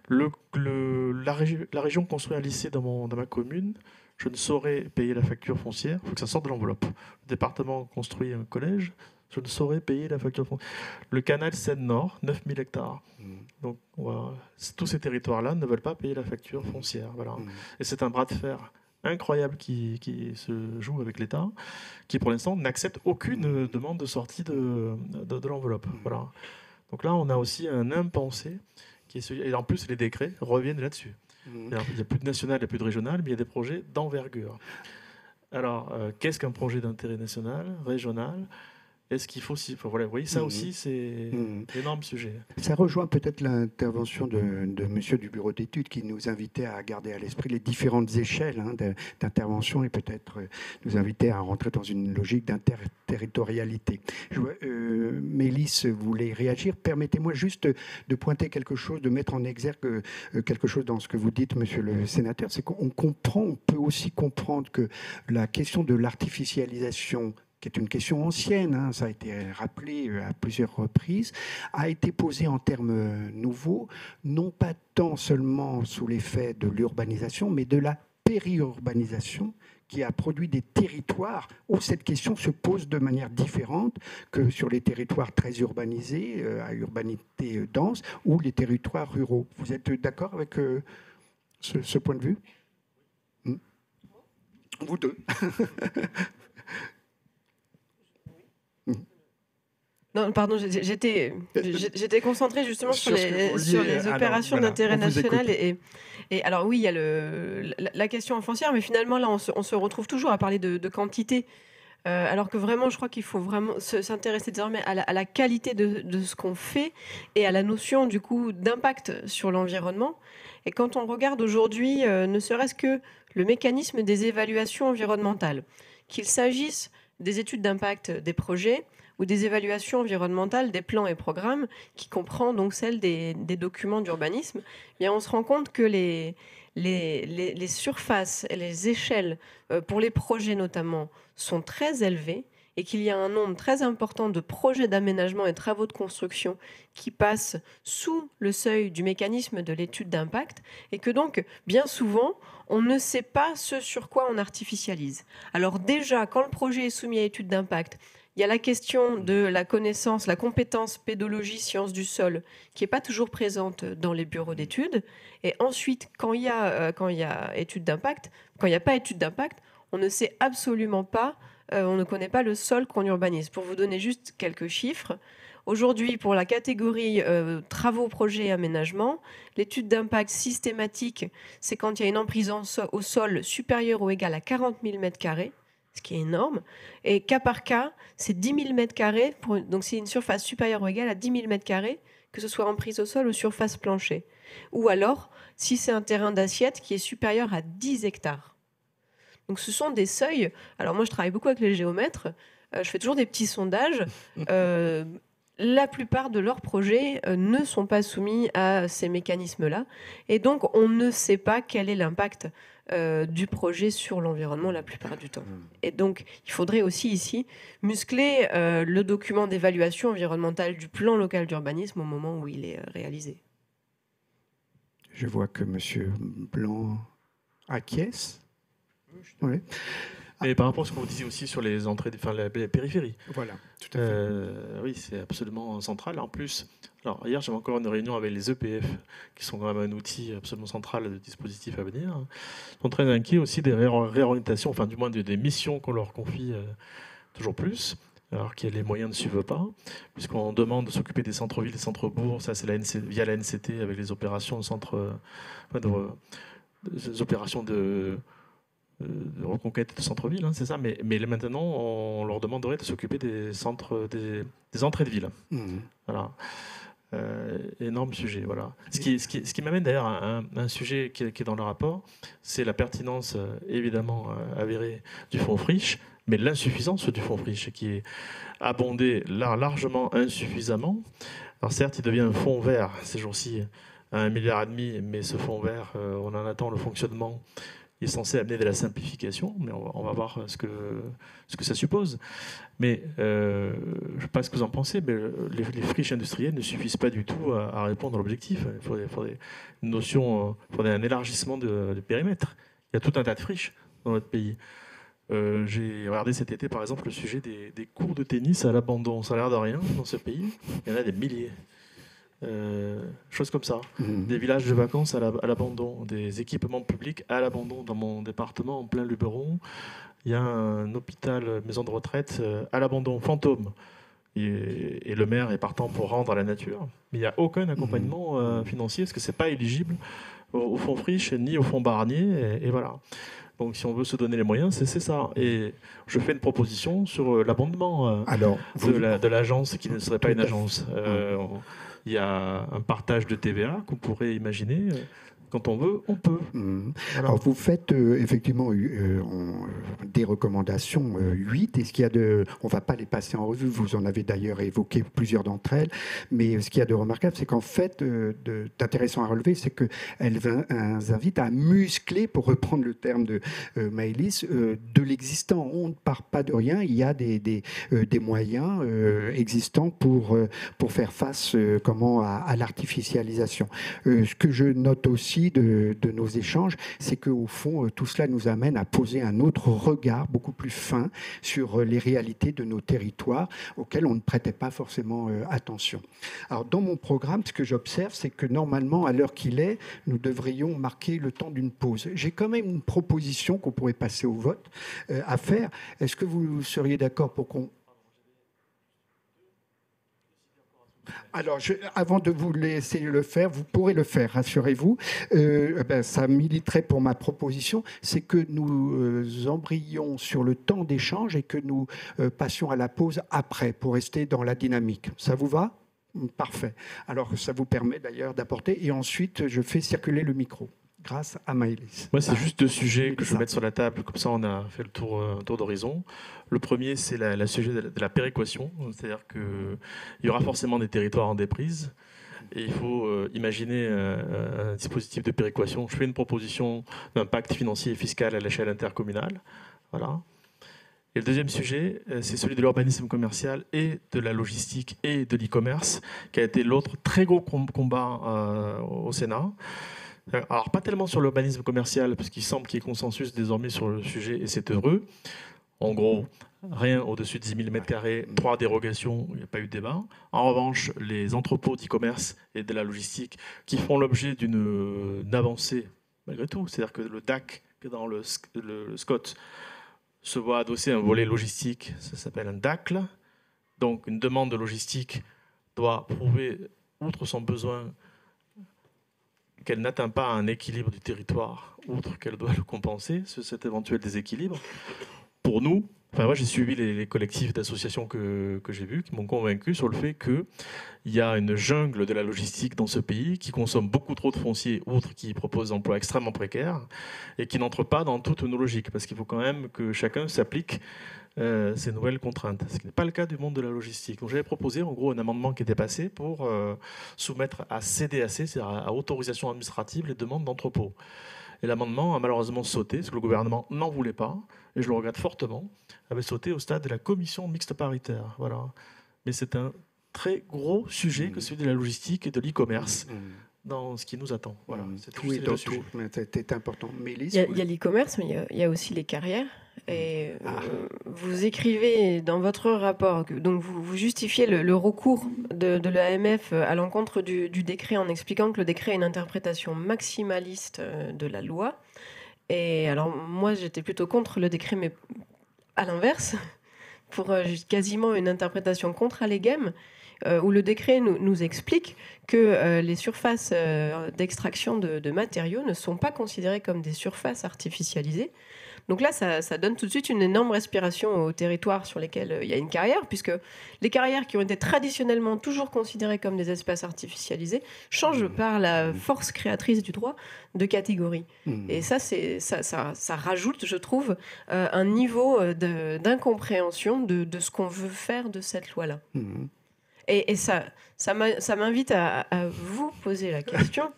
la région construit un lycée dans ma commune, je ne saurais payer la facture foncière, il faut que ça sorte de l'enveloppe. Le département construit un collège, je ne saurais payer la facture foncière. Le canal Seine-Nord, 9000 hectares. Donc tous ces territoires-là ne veulent pas payer la facture foncière. Voilà. Et c'est un bras de fer incroyable qui se joue avec l'État, qui pour l'instant n'accepte aucune demande de sortie de l'enveloppe. Voilà. Donc là, on a aussi un impensé, et en plus les décrets reviennent là-dessus. Il n'y a plus de national, il n'y a plus de régional, mais il y a des projets d'envergure. Alors, qu'est-ce qu'un projet d'intérêt national, régional ? Est-ce qu'il faut aussi... Voilà, vous voyez, ça aussi, c'est un énorme sujet. Ça rejoint peut-être l'intervention de monsieur du bureau d'études qui nous invitait à garder à l'esprit les différentes échelles d'intervention et peut-être nous invitait à rentrer dans une logique d'interterritorialité. Mélisse voulait réagir. Permettez-moi juste de pointer quelque chose, de mettre en exergue quelque chose dans ce que vous dites, monsieur le sénateur. C'est qu'on peut aussi comprendre que la question de l'artificialisation, qui est une question ancienne, ça a été rappelé à plusieurs reprises, a été posée en termes nouveaux, non pas tant seulement sous l'effet de l'urbanisation, mais de la périurbanisation, qui a produit des territoires où cette question se pose de manière différente que sur les territoires très urbanisés, à urbanité dense, ou les territoires ruraux. Vous êtes d'accord avec ce point de vue ? Vous deux. Non, pardon, j'étais concentrée justement sur les opérations d'intérêt national. Et alors oui, il y a la question foncière, mais finalement là, on se retrouve toujours à parler de quantité. Alors que vraiment, je crois qu'il faut vraiment s'intéresser désormais à la qualité de ce qu'on fait et à la notion du coup d'impact sur l'environnement. Et quand on regarde aujourd'hui, ne serait-ce que le mécanisme des évaluations environnementales, qu'il s'agisse des études d'impact des projets ou des évaluations environnementales des plans et programmes, qui comprend donc celle des documents d'urbanisme, eh bien on se rend compte que les surfaces et les échelles, pour les projets notamment, sont très élevées et qu'il y a un nombre très important de projets d'aménagement et de travaux de construction qui passent sous le seuil du mécanisme de l'étude d'impact et que donc, bien souvent, on ne sait pas ce sur quoi on artificialise. Alors déjà, quand le projet est soumis à étude d'impact, il y a la question de la connaissance, la compétence pédologie, sciences du sol, qui n'est pas toujours présente dans les bureaux d'études. Et ensuite, quand il y a étude d'impact, quand il n'y a pas étude d'impact, on ne sait absolument pas, on ne connaît pas le sol qu'on urbanise. Pour vous donner juste quelques chiffres, aujourd'hui, pour la catégorie travaux, projets et aménagements, l'étude d'impact systématique, c'est quand il y a une emprise au sol supérieure ou égale à 40 000 m², ce qui est énorme. Et cas par cas, c'est 10 000 m², donc c'est une surface supérieure ou égale à 10 000 m², que ce soit emprise au sol ou surface plancher. Ou alors, si c'est un terrain d'assiette qui est supérieur à 10 hectares. Donc ce sont des seuils. Alors moi, je travaille beaucoup avec les géomètres. Je fais toujours des petits sondages. La plupart de leurs projets ne sont pas soumis à ces mécanismes-là. Et donc, on ne sait pas quel est l'impact du projet sur l'environnement la plupart du temps. Et donc, il faudrait aussi ici muscler le document d'évaluation environnementale du plan local d'urbanisme au moment où il est réalisé. Je vois que M. Blanc acquiesce. Oui. Et par rapport à ce que vous disiez aussi sur les entrées, les périphéries. Voilà, tout à fait. Oui, c'est absolument central. En plus, alors hier j'avais encore une réunion avec les EPF, qui sont quand même un outil absolument central de dispositif à venir. Ils sont très inquiets aussi des réorientations, enfin du moins des missions qu'on leur confie toujours plus, alors que les moyens ne suivent pas, puisqu'on demande de s'occuper des centres-villes, des centres-bourgs. Ça, c'est via la NCT avec les opérations des opérations de reconquête de centre-ville, hein, c'est ça. Mais maintenant, on leur demanderait de s'occuper des centres, des entrées de ville. Mmh. Voilà. Énorme sujet. Voilà. Ce qui m'amène d'ailleurs à un sujet qui est dans le rapport, c'est la pertinence évidemment avérée du fonds Friche, mais l'insuffisance du fonds Friche qui est abondé largement insuffisamment. Alors certes, il devient un fonds vert ces jours-ci à 1,5 milliard, mais ce fonds vert, on en attend le fonctionnement. Il est censé amener de la simplification, mais on va voir ce que ça suppose. Mais je ne sais pas ce que vous en pensez, mais les friches industrielles ne suffisent pas du tout à répondre à l'objectif. Il faudrait une notion, faudrait un élargissement de périmètre. Il y a tout un tas de friches dans notre pays. J'ai regardé cet été, par exemple, le sujet des cours de tennis à l'abandon. Ça a l'air de rien dans ce pays. Il y en a des milliers. Choses comme ça. Des villages de vacances à l'abandon, des équipements publics à l'abandon. Dans mon département, en plein Luberon, il y a un hôpital, maison de retraite à l'abandon, fantôme. Et le maire est partant pour rendre à la nature. Mais il n'y a aucun accompagnement financier, parce que ce n'est pas éligible au fonds Friche ni au fonds Barnier. Et voilà. Donc si on veut se donner les moyens, c'est ça. Et je fais une proposition sur l'abondement de l'agence qui ne serait pas une agence. Il y a un partage de TVA qu'on pourrait imaginer. Quand on veut, on peut. Voilà. Alors, vous faites effectivement des recommandations 8. Et ce qu'il y a on ne va pas les passer en revue, vous en avez d'ailleurs évoqué plusieurs d'entre elles, mais ce qu'il y a de remarquable, c'est qu'en fait, d'intéressant à relever, c'est qu'elles invitent à muscler, pour reprendre le terme de Maëlys, de l'existant. On ne part pas de rien, il y a des moyens existants pour faire face à l'artificialisation. Ce que je note aussi de nos échanges, c'est qu'au fond, tout cela nous amène à poser un autre regard beaucoup plus fin sur les réalités de nos territoires auxquelles on ne prêtait pas forcément attention. Alors, dans mon programme, ce que j'observe, c'est que normalement, à l'heure qu'il est, nous devrions marquer le temps d'une pause. J'ai quand même une proposition qu'on pourrait passer au vote à faire. Est-ce que vous seriez d'accord pour qu'on... Alors, avant de vous laisser le faire, vous pourrez le faire, rassurez-vous. Ça militerait pour ma proposition, c'est que nous embrayions sur le temps d'échange et que nous passions à la pause après pour rester dans la dynamique. Ça vous va ? Parfait. Alors, ça vous permet d'ailleurs d'apporter. Et ensuite, je fais circuler le micro. Grâce à Maëlys. Moi, c'est juste deux sujets que je vais mettre sur la table. Comme ça, on a fait le tour d'horizon. Le premier, c'est le sujet de la péréquation. C'est-à-dire qu'il y aura forcément des territoires en déprise. Et il faut imaginer un dispositif de péréquation. Je fais une proposition d'un pacte financier et fiscal à l'échelle intercommunale. Voilà. Et le deuxième sujet, c'est celui de l'urbanisme commercial et de la logistique et de l'e-commerce, qui a été l'autre très gros combat au Sénat. Alors, pas tellement sur l'urbanisme commercial, parce qu'il semble qu'il y ait consensus désormais sur le sujet, et c'est heureux. En gros, rien au-dessus de 10 000 m², 3 dérogations, il n'y a pas eu de débat. En revanche, les entrepôts d'e-commerce et de la logistique qui font l'objet d'une avancée, malgré tout, c'est-à-dire que le DAC, que dans le SCOT, se voit adosser un volet logistique, ça s'appelle un DACL. Donc, une demande de logistique doit prouver, outre son besoin, qu'elle n'atteint pas un équilibre du territoire, outre qu'elle doit le compenser, cet éventuel déséquilibre. Pour nous, moi j'ai suivi les collectifs d'associations que j'ai vus, qui m'ont convaincu sur le fait qu'il y a une jungle de la logistique dans ce pays qui consomme beaucoup trop de foncier, outre qui propose des emplois extrêmement précaires, et qui n'entre pas dans toutes nos logiques, parce qu'il faut quand même que chacun s'applique ces nouvelles contraintes, ce qui n'est pas le cas du monde de la logistique. Donc j'avais proposé en gros un amendement qui était passé pour soumettre à CDAC, c'est-à-dire à autorisation administrative, les demandes d'entrepôt. Et l'amendement a malheureusement sauté, parce que le gouvernement n'en voulait pas, et je le regrette fortement, avait sauté au stade de la commission mixte paritaire. Voilà. Mais c'est un très gros sujet que celui de la logistique et de l'e-commerce dans ce qui nous attend. Voilà. C'est tout, c'est important. Maëlys, il y a l'e-commerce, mais il y a aussi les carrières. Et vous écrivez dans votre rapport, donc vous justifiez le recours de l'AMF à l'encontre du décret en expliquant que le décret a une interprétation maximaliste de la loi. Et alors moi j'étais plutôt contre le décret, mais à l'inverse, pour quasiment une interprétation contre-allégème, où le décret nous explique que les surfaces d'extraction de matériaux ne sont pas considérées comme des surfaces artificialisées. Donc là, ça donne tout de suite une énorme respiration aux territoires sur lesquels il y a une carrière, puisque les carrières qui ont été traditionnellement toujours considérées comme des espaces artificialisés changent par la force créatrice du droit de catégorie. Et ça rajoute, je trouve, un niveau d'incompréhension de ce qu'on veut faire de cette loi-là. Et ça m'invite à vous poser la question.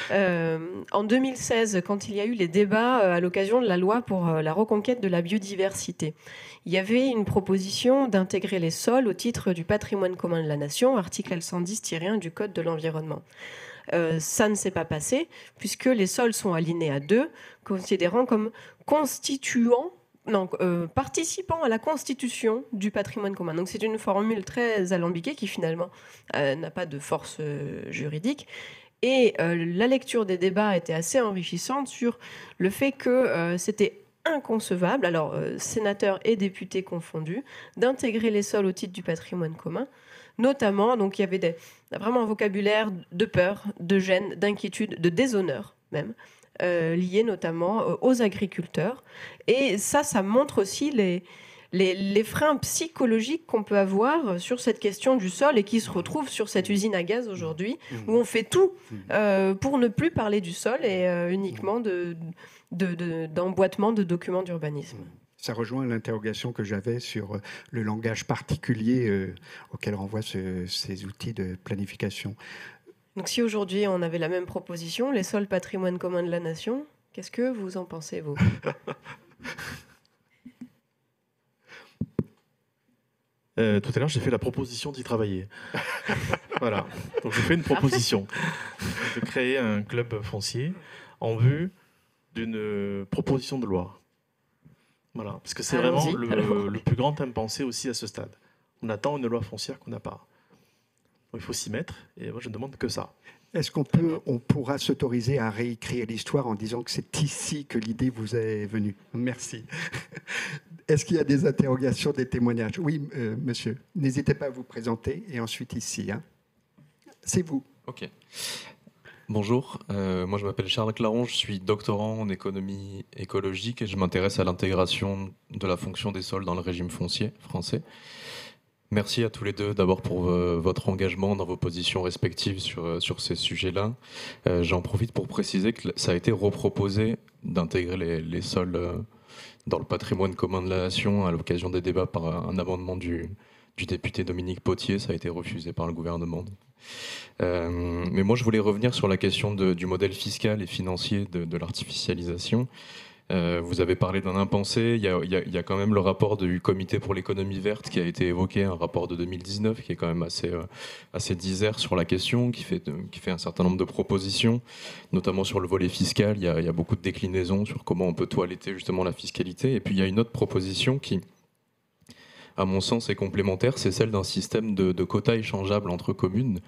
En 2016, quand il y a eu les débats à l'occasion de la loi pour la reconquête de la biodiversité, il y avait une proposition d'intégrer les sols au titre du patrimoine commun de la nation, article L110-1 du Code de l'environnement. Ça ne s'est pas passé, puisque les sols sont alignés à 2, considérant comme participant à la constitution du patrimoine commun. Donc c'est une formule très alambiquée qui finalement n'a pas de force juridique. Et la lecture des débats était assez enrichissante sur le fait que c'était inconcevable, alors sénateurs et députés confondus, d'intégrer les sols au titre du patrimoine commun. Notamment, donc il y avait vraiment un vocabulaire de peur, de gêne, d'inquiétude, de déshonneur même, liés notamment aux agriculteurs. Et ça montre aussi les freins psychologiques qu'on peut avoir sur cette question du sol et qui se retrouvent sur cette usine à gaz aujourd'hui, où on fait tout pour ne plus parler du sol et uniquement d'emboîtement de documents d'urbanisme. Ça rejoint l'interrogation que j'avais sur le langage particulier auquel renvoient ces outils de planification. Donc si aujourd'hui on avait la même proposition, les sols patrimoine commun de la nation, qu'est-ce que vous en pensez, vous ? Tout à l'heure, j'ai fait la proposition d'y travailler. Voilà. Donc, j'ai fait une proposition de créer un club foncier en vue d'une proposition de loi. Voilà. Parce que c'est vraiment le plus grand impensé aussi à ce stade. On attend une loi foncière qu'on n'a pas. Donc, il faut s'y mettre. Et moi, je ne demande que ça. Est-ce qu'on pourra s'autoriser à réécrire l'histoire en disant que c'est ici que l'idée vous est venue ? Merci. Est-ce qu'il y a des interrogations, des témoignages ? Oui, monsieur. N'hésitez pas à vous présenter et ensuite ici. Hein. C'est vous. Ok. Bonjour, moi je m'appelle Charles Claron, je suis doctorant en économie écologique et je m'intéresse à l'intégration de la fonction des sols dans le régime foncier français. Merci à tous les deux d'abord pour votre engagement dans vos positions respectives sur ces sujets-là. J'en profite pour préciser que ça a été reproposé d'intégrer les sols dans le patrimoine commun de la nation à l'occasion des débats par un amendement du député Dominique Potier. Ça a été refusé par le gouvernement. Mais moi je voulais revenir sur la question du modèle fiscal et financier de l'artificialisation. Vous avez parlé d'un impensé, il y a quand même le rapport du Comité pour l'économie verte qui a été évoqué, un rapport de 2019 qui est quand même assez disert sur la question, qui fait un certain nombre de propositions, notamment sur le volet fiscal. Il y a beaucoup de déclinaisons sur comment on peut toiletter justement la fiscalité. Et puis il y a une autre proposition qui, à mon sens, est complémentaire, c'est celle d'un système de quotas échangeables entre communes.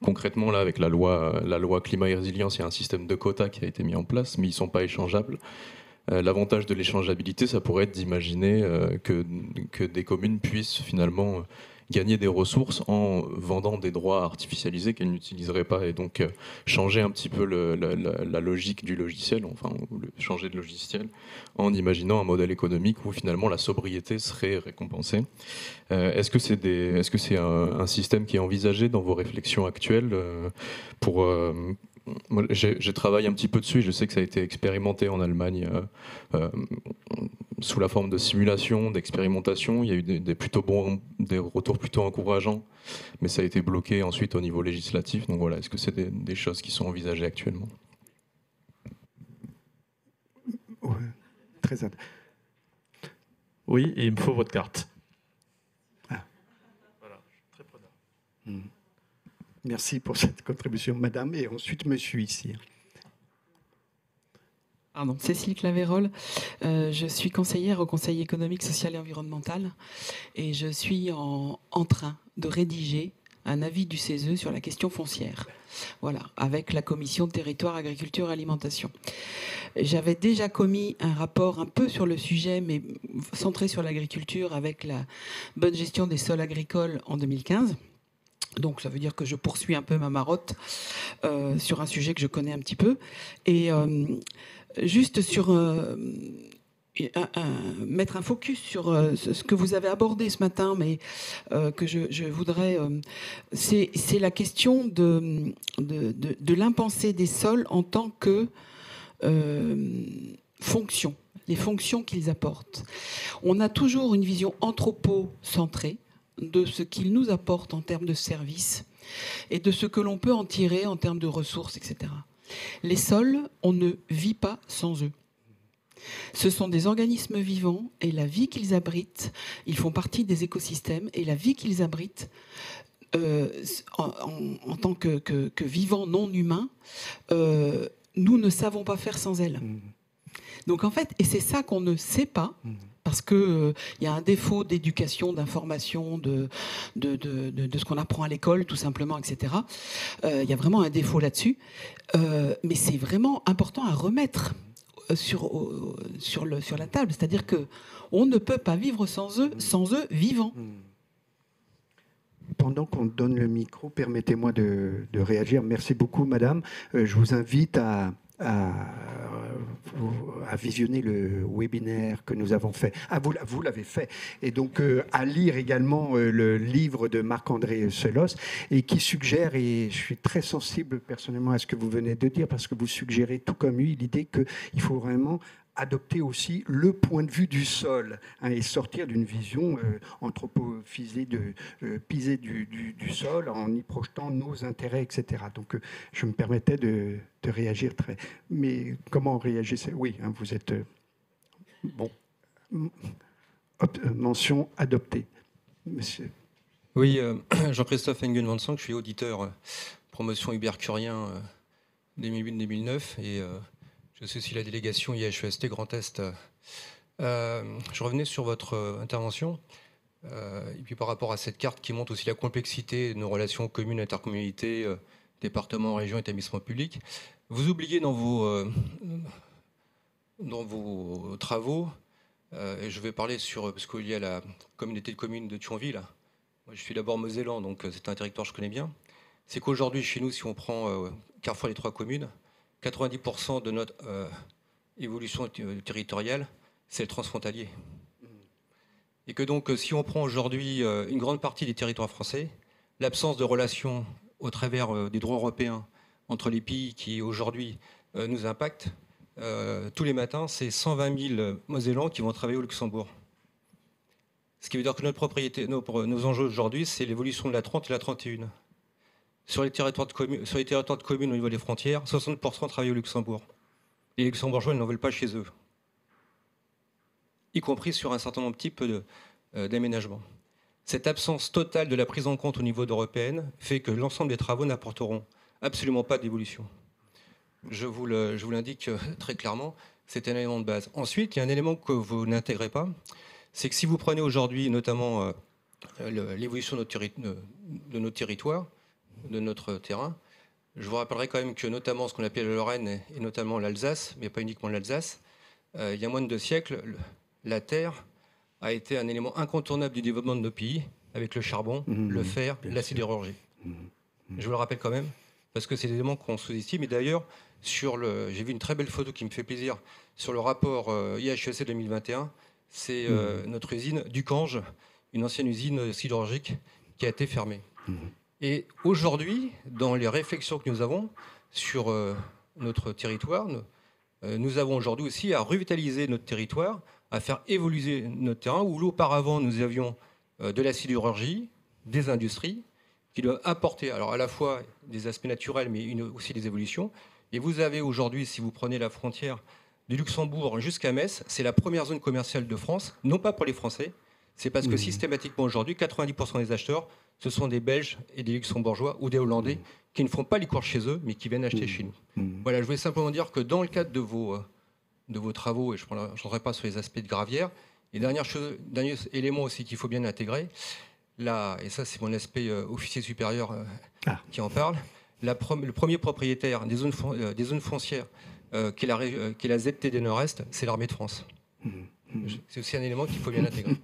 Concrètement, là, avec la loi climat et résilience, il y a un système de quotas qui a été mis en place, mais ils ne sont pas échangeables. L'avantage de l'échangeabilité, ça pourrait être d'imaginer que des communes puissent finalement gagner des ressources en vendant des droits artificialisés qu'elles n'utiliseraient pas, et donc changer un petit peu la logique du logiciel, enfin changer de logiciel en imaginant un modèle économique où finalement la sobriété serait récompensée. Est-ce que c'est un système qui est envisagé dans vos réflexions actuelles pour moi, je travaille un petit peu dessus et je sais que ça a été expérimenté en Allemagne sous la forme de simulation, d'expérimentation. Il y a eu des retours plutôt encourageants, mais ça a été bloqué ensuite au niveau législatif. Donc voilà, est-ce que c'est des choses qui sont envisagées actuellement ? Ouais, très intéressant. Oui, et il me faut votre carte. Ah. Voilà, je suis très preneur. Merci pour cette contribution, madame. Et ensuite, monsieur, ici. Pardon, Cécile Clavérol, je suis conseillère au Conseil économique, social et environnemental et je suis en train de rédiger un avis du CESE sur la question foncière. Voilà, avec la commission territoire, agriculture, alimentation. J'avais déjà commis un rapport un peu sur le sujet, mais centré sur l'agriculture avec la bonne gestion des sols agricoles en 2015. Donc ça veut dire que je poursuis un peu ma marotte sur un sujet que je connais un petit peu. Et juste sur mettre un focus sur ce que vous avez abordé ce matin, mais que je voudrais... c'est la question de l'impensé des sols en tant que fonction, les fonctions qu'ils apportent. On a toujours une vision anthropocentrée de ce qu'ils nous apportent en termes de services et de ce que l'on peut en tirer en termes de ressources, etc. Les sols, on ne vit pas sans eux. Ce sont des organismes vivants et la vie qu'ils abritent, ils font partie des écosystèmes et la vie qu'ils abritent en tant que vivants non humains, nous ne savons pas faire sans elles. Donc en fait, et c'est ça qu'on ne sait pas, parce qu'il y a un défaut d'éducation, d'information, de ce qu'on apprend à l'école, tout simplement, etc. Il y a vraiment un défaut là-dessus. Mais c'est vraiment important à remettre sur la table. C'est-à-dire qu'on ne peut pas vivre sans eux vivants. Pendant qu'on donne le micro, permettez-moi de réagir. Merci beaucoup, madame. Je vous invite à visionner le webinaire que nous avons fait. Ah, vous l'avez fait. Et donc, à lire également le livre de Marc-André Selos, et qui suggère, et je suis très sensible personnellement à ce que vous venez de dire, parce que vous suggérez, tout comme lui, l'idée qu'il faut vraiment adopter aussi le point de vue du sol, hein, et sortir d'une vision anthropophysée pisée du sol en y projetant nos intérêts, etc. Donc je me permettais de réagir très... Mais comment réagissez? Oui, hein, vous êtes... bon. Mention adoptée. Monsieur. Oui, Jean-Christophe Engen-Vincent, je suis auditeur promotion Hubert Curien 2008-2009 et... je suis aussi la délégation IHEST Grand Est. Je revenais sur votre intervention, et puis par rapport à cette carte qui montre aussi la complexité de nos relations communes, intercommunalités, départements, régions, établissements publics. Vous oubliez dans vos travaux, et je vais parler parce qu'il y a la communauté de communes de Thionville. Moi, je suis d'abord mosellan, donc c'est un territoire que je connais bien. C'est qu'aujourd'hui, chez nous, si on prend Carrefour les 3 communes, 90% de notre évolution territoriale, c'est le transfrontalier. Et que donc, si on prend aujourd'hui une grande partie des territoires français, l'absence de relations au travers des droits européens entre les pays qui aujourd'hui nous impactent, tous les matins, c'est 120 000 Mosellans qui vont travailler au Luxembourg. Ce qui veut dire que notre propriété, nos enjeux aujourd'hui, c'est l'évolution de la 30 et la 31. Sur les territoires de communes au niveau des frontières, 60% travaillent au Luxembourg. Les Luxembourgeois, ils n'en veulent pas chez eux, y compris sur un certain nombre de types d'aménagements. Cette absence totale de la prise en compte au niveau européen fait que l'ensemble des travaux n'apporteront absolument pas d'évolution. Je vous l'indique très clairement, c'est un élément de base. Ensuite, il y a un élément que vous n'intégrez pas, c'est que si vous prenez aujourd'hui notamment l'évolution de nos territoires, de notre terrain, je vous rappellerai quand même que notamment ce qu'on appelle la Lorraine et notamment l'Alsace, mais pas uniquement l'Alsace, il y a moins de 2 siècles, la terre a été un élément incontournable du développement de nos pays, avec le charbon, le fer, la sidérurgie. Je vous le rappelle quand même, parce que c'est des éléments qu'on sous-estime. Et d'ailleurs, j'ai vu une très belle photo qui me fait plaisir sur le rapport IHEC 2021. C'est notre usine Ducange, une ancienne usine sidérurgique qui a été fermée. Et aujourd'hui, dans les réflexions que nous avons sur notre territoire, nous avons aujourd'hui aussi à revitaliser notre territoire, à faire évoluer notre terrain, où auparavant nous avions de la sidérurgie, des industries, qui doivent apporter alors à la fois des aspects naturels, mais aussi des évolutions. Et vous avez aujourd'hui, si vous prenez la frontière du Luxembourg jusqu'à Metz, c'est la première zone commerciale de France, non pas pour les Français, c'est parce que systématiquement aujourd'hui, 90% des acheteurs, ce sont des Belges et des Luxembourgeois ou des Hollandais qui ne font pas les courses chez eux, mais qui viennent acheter chez nous. Voilà, je voulais simplement dire que dans le cadre de de vos travaux, et je ne reviendrai pas sur les aspects de gravière. Et dernier élément aussi qu'il faut bien intégrer, là, et ça c'est mon aspect officier supérieur qui en parle, le premier propriétaire des zones foncières qui est la ZTD Nord-Est, c'est l'armée de France. C'est aussi un élément qu'il faut bien intégrer.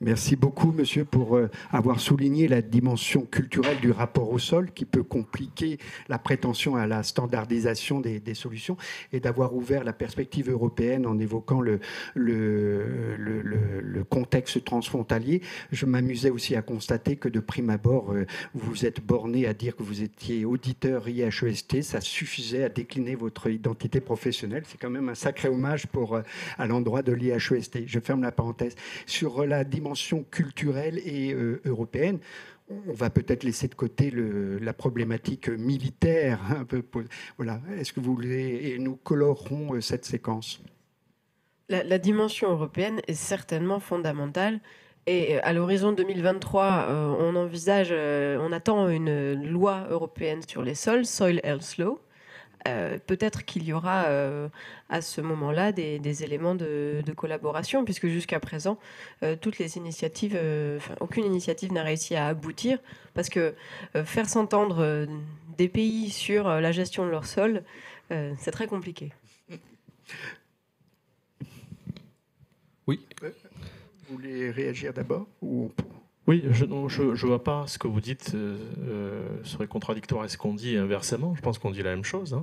Merci beaucoup, monsieur, pour avoir souligné la dimension culturelle du rapport au sol qui peut compliquer la prétention à la standardisation des solutions et d'avoir ouvert la perspective européenne en évoquant le contexte transfrontalier. Je m'amusais aussi à constater que de prime abord, vous êtes borné à dire que vous étiez auditeur IHEST. Ça suffisait à décliner votre identité professionnelle. C'est quand même un sacré hommage à l'endroit de l'IHEST. Je ferme la parenthèse. Sur la dimension culturelle et européenne, on va peut-être laisser de côté la problématique militaire. Un peu, voilà. Est-ce que vous voulez, et nous colorerons cette séquence? La dimension européenne est certainement fondamentale. Et à l'horizon 2023, on attend une loi européenne sur les sols, Soil Health Law. Peut-être qu'il y aura à ce moment-là des éléments de collaboration, puisque jusqu'à présent, toutes les initiatives, aucune initiative n'a réussi à aboutir, parce que faire s'entendre des pays sur la gestion de leur sol, c'est très compliqué. Oui. Vous voulez réagir d'abord ou... Oui, je ne vois pas ce que vous dites serait contradictoire à ce qu'on dit inversement. Je pense qu'on dit la même chose. Hein.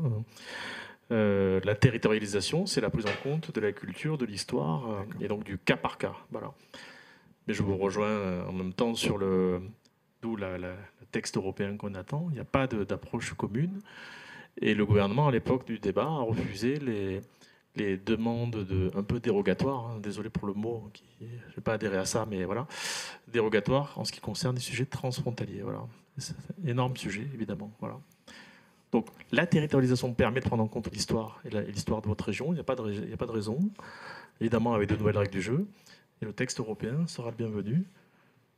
La territorialisation, c'est la prise en compte de la culture, de l'histoire, et donc du cas par cas. Voilà. Mais je vous rejoins en même temps sur d'où le texte européen qu'on attend. Il n'y a pas d'approche commune. Et le gouvernement, à l'époque du débat, a refusé les demandes un peu dérogatoires, hein, désolé pour le mot, je ne vais pas adhérer à ça, mais voilà, dérogatoires en ce qui concerne les sujets transfrontaliers. Voilà. C'est un énorme sujet, évidemment. Voilà. Donc la territorialisation permet de prendre en compte l'histoire et l'histoire de votre région, il n'y a pas de raison, évidemment avec de nouvelles règles du jeu, et le texte européen sera le bienvenu.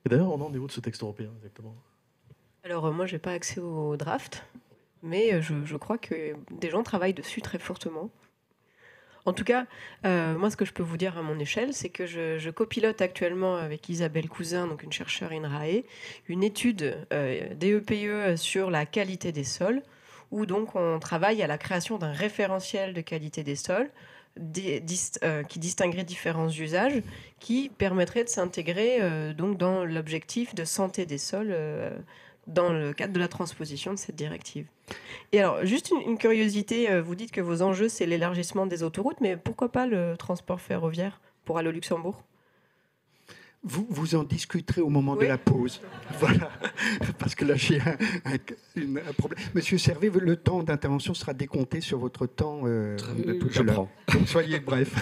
Et d'ailleurs, on en est où de ce texte européen exactement? Alors moi, je n'ai pas accès au draft, mais je crois que des gens travaillent dessus très fortement. En tout cas, moi, ce que je peux vous dire à mon échelle, c'est que je copilote actuellement avec Isabelle Cousin, donc une chercheure INRAE, une étude DEPE sur la qualité des sols, où donc on travaille à la création d'un référentiel de qualité des sols qui distinguerait différents usages, qui permettrait de s'intégrer donc dans l'objectif de santé des sols dans le cadre de la transposition de cette directive. Et alors, juste une curiosité, vous dites que vos enjeux, c'est l'élargissement des autoroutes, mais pourquoi pas le transport ferroviaire pour aller au Luxembourg? Vous en discuterez au moment de la pause. Voilà, parce que là, j'ai un problème. Monsieur Servet, le temps d'intervention sera décompté sur votre temps de tout à l'heure. Donc, soyez bref.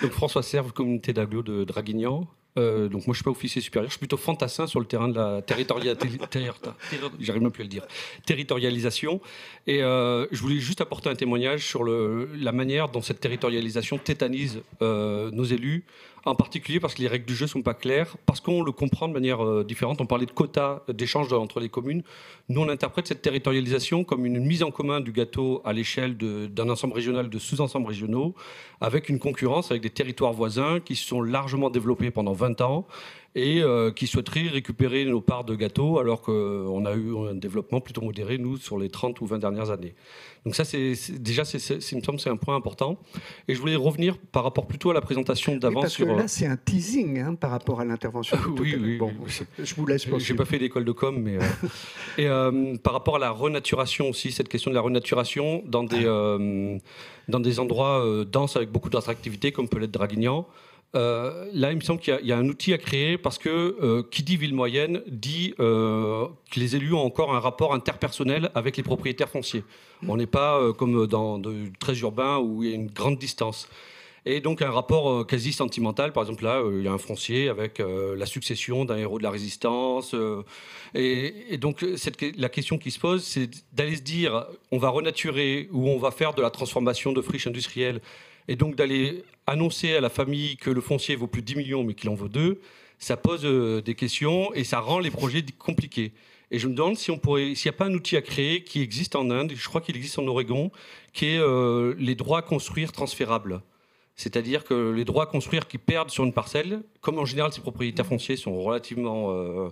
Donc, François Serve, communauté d'agglo de Draguignan. Donc moi je suis pas officier supérieur, je suis plutôt fantassin sur le terrain de la j'arrive même plus à le dire, territorialisation. Et je voulais juste apporter un témoignage sur la manière dont cette territorialisation tétanise nos élus, en particulier parce que les règles du jeu sont pas claires, parce qu'on le comprend de manière différente. On parlait de quotas d'échange entre les communes. Nous on interprète cette territorialisation comme une mise en commun du gâteau à l'échelle d'un ensemble régional, de sous-ensembles régionaux, avec une concurrence avec des territoires voisins qui se sont largement développés pendant 20 ans et qui souhaiteraient récupérer nos parts de gâteau alors qu'on a eu un développement plutôt modéré, nous, sur les 30 ou 20 dernières années. Donc ça, il me semble que c'est un point important. Et je voulais revenir par rapport plutôt à la présentation d'avant. Parce que là, c'est un teasing par rapport à l'intervention. Oui. Bon, je vous laisse poursuivre. Je n'ai pas fait d'école de com, mais... Et par rapport à la renaturation aussi, cette question de la renaturation dans des endroits denses avec beaucoup d'attractivité, comme peut l'être Draguignan. Là, il me semble qu'il y a un outil à créer parce que qui dit ville moyenne dit que les élus ont encore un rapport interpersonnel avec les propriétaires fonciers. On n'est pas comme dans de très urbain où il y a une grande distance. Et donc un rapport quasi sentimental. Par exemple, là, il y a un foncier avec la succession d'un héros de la résistance. Et donc la question qui se pose, c'est d'aller se dire on va renaturer ou on va faire de la transformation de friches industrielles. Et donc d'aller annoncer à la famille que le foncier vaut plus de 10 millions mais qu'il en vaut 2, ça pose des questions et ça rend les projets compliqués. Et je me demande s'il n'y a pas un outil à créer qui existe en Inde, je crois qu'il existe en Oregon, qui est les droits à construire transférables. C'est-à-dire que les droits à construire qui perdent sur une parcelle, comme en général ces propriétaires fonciers sont relativement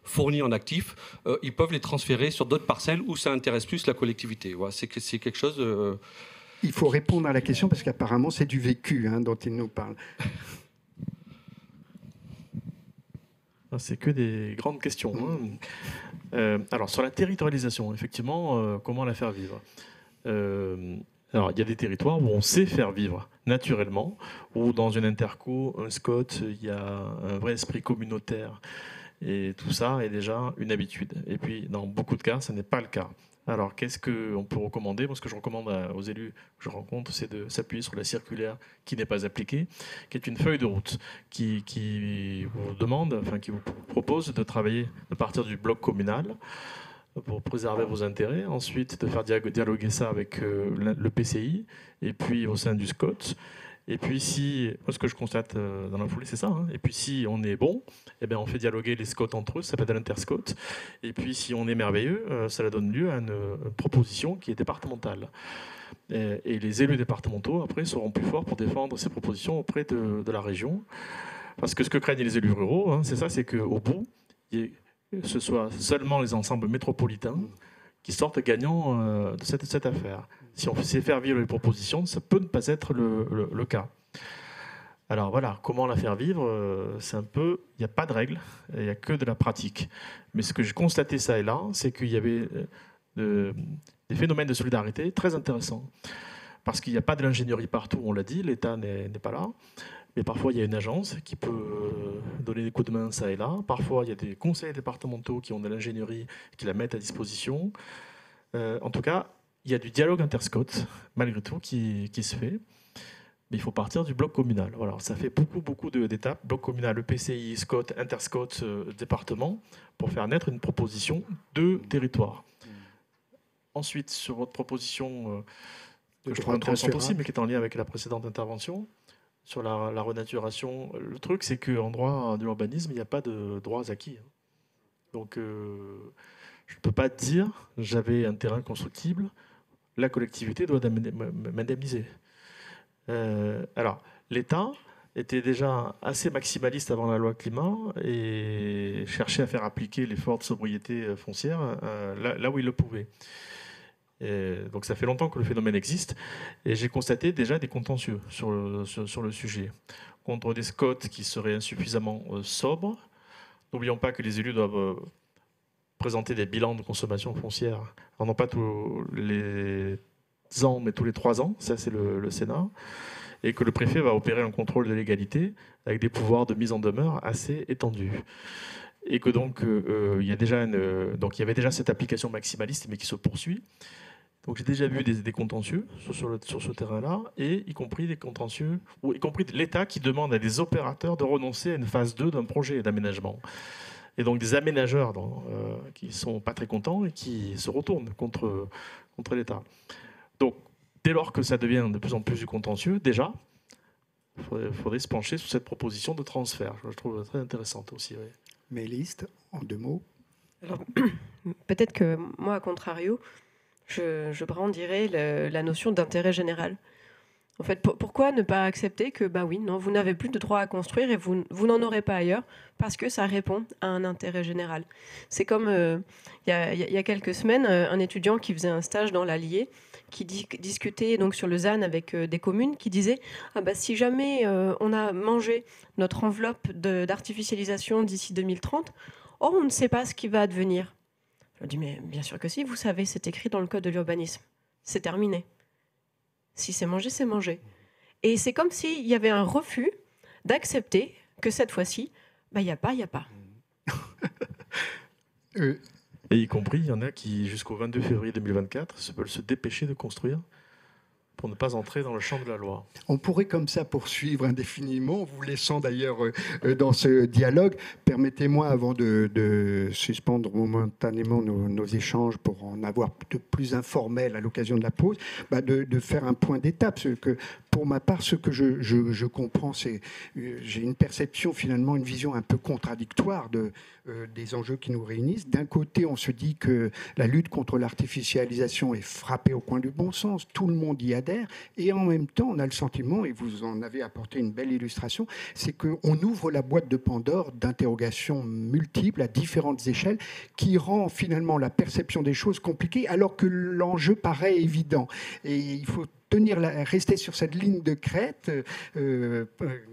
fournis en actifs, ils peuvent les transférer sur d'autres parcelles où ça intéresse plus la collectivité. Voilà, c'est quelque chose... Il faut répondre à la question parce qu'apparemment c'est du vécu dont il nous parle. C'est que des grandes questions. Alors, sur la territorialisation, effectivement, comment la faire vivre Alors, il y a des territoires où on sait faire vivre naturellement, où dans une interco, un SCOT, il y a un vrai esprit communautaire. Et tout ça est déjà une habitude. Et puis, dans beaucoup de cas, ce n'est pas le cas. Alors, qu'est-ce qu'on peut recommander? Moi, ce que je recommande aux élus que je rencontre, c'est de s'appuyer sur la circulaire qui n'est pas appliquée, qui est une feuille de route qui vous demande, enfin, qui vous propose de travailler à partir du bloc communal pour préserver vos intérêts, ensuite de faire dialoguer ça avec le PCI, et puis au sein du SCOT. Et puis si, moi, ce que je constate dans la foulée, c'est ça. Et puis si on est bon, eh bien, on fait dialoguer les SCOT entre eux, ça s'appelle l'interscot. Et puis si on est merveilleux, ça donne lieu à une proposition qui est départementale. Et les élus départementaux, après, seront plus forts pour défendre ces propositions auprès de la région. Parce que ce que craignent les élus ruraux, c'est ça, c'est qu'au bout, ce soit seulement les ensembles métropolitains qui sortent gagnants de cette affaire. Si on sait faire vivre les propositions, ça peut ne pas être le cas. Alors voilà, comment la faire vivre? C'est un peu, il n'y a pas de règle, il n'y a que de la pratique. Mais ce que j'ai constaté ça et là, c'est qu'il y avait des phénomènes de solidarité très intéressants. Parce qu'il n'y a pas de l'ingénierie partout, on l'a dit, l'État n'est pas là. Mais parfois, il y a une agence qui peut donner des coups de main ça et là. Parfois, il y a des conseils départementaux qui ont de l'ingénierie, qui la mettent à disposition. En tout cas, il y a du dialogue interscot, malgré tout, qui se fait. Mais il faut partir du bloc communal. Voilà, ça fait beaucoup d'étapes. Bloc communal, EPCI, SCOT, interscot, département, pour faire naître une proposition de territoire. Ensuite, sur votre proposition, que je trouve intéressante aussi, mais qui est en lien avec la précédente intervention, sur la renaturation, le truc, c'est qu'en droit de l'urbanisme, il n'y a pas de droits acquis. Donc, je ne peux pas dire, j'avais un terrain constructible, la collectivité doit m'indemniser. Alors, l'État était déjà assez maximaliste avant la loi climat et cherchait à faire appliquer l'effort de sobriété foncière là où il le pouvait. Donc ça fait longtemps que le phénomène existe et j'ai constaté déjà des contentieux sur le sujet. Contre des SCOT qui seraient insuffisamment sobres. N'oublions pas que les élus doivent présenter des bilans de consommation foncière. Alors non pas tous les ans, mais tous les 3 ans. Ça, c'est le Sénat. Et que le préfet va opérer un contrôle de légalité avec des pouvoirs de mise en demeure assez étendus. Et que donc, il y avait déjà cette application maximaliste, mais qui se poursuit. Donc j'ai déjà vu des contentieux sur ce terrain-là, et y compris des contentieux, ou y compris l'État qui demande à des opérateurs de renoncer à une phase 2 d'un projet d'aménagement. Et donc des aménageurs qui ne sont pas très contents et qui se retournent contre l'État. Donc dès lors que ça devient de plus en plus du contentieux, déjà, il faudrait se pencher sur cette proposition de transfert. Je trouve très intéressante aussi. Oui. Méliste, en 2 mots. Alors, peut-être que moi, à contrario, je brandirais la notion d'intérêt général. En fait, pourquoi ne pas accepter que, oui, non, vous n'avez plus de droit à construire et vous n'en aurez pas ailleurs parce que ça répond à un intérêt général. C'est comme, il y a quelques semaines, un étudiant qui faisait un stage dans l'Allier, qui discutait donc sur le ZAN avec des communes, qui disait si jamais on a mangé notre enveloppe d'artificialisation d'ici 2030, on ne sait pas ce qui va advenir. Je dis, mais bien sûr que si, vous savez, c'est écrit dans le code de l'urbanisme. C'est terminé. Si c'est mangé, c'est mangé. Et c'est comme s'il y avait un refus d'accepter que cette fois-ci, il n'y a pas. Et y compris, il y en a qui, jusqu'au 22 février 2024, veulent se dépêcher de construire pour ne pas entrer dans le champ de la loi. On pourrait comme ça poursuivre indéfiniment, en vous laissant d'ailleurs dans ce dialogue. Permettez-moi, avant de suspendre momentanément nos échanges pour en avoir de plus informel à l'occasion de la pause, de faire un point d'étape. Ce que Pour ma part, ce que je comprends, c'est j'ai une perception, finalement, une vision un peu contradictoire des enjeux qui nous réunissent. D'un côté, on se dit que la lutte contre l'artificialisation est frappée au coin du bon sens, tout le monde y adhère, et en même temps, on a le sentiment, et vous en avez apporté une belle illustration, c'est qu'on ouvre la boîte de Pandore d'interrogations multiples à différentes échelles qui rend finalement la perception des choses compliquée alors que l'enjeu paraît évident. Et il faut rester sur cette ligne de crête,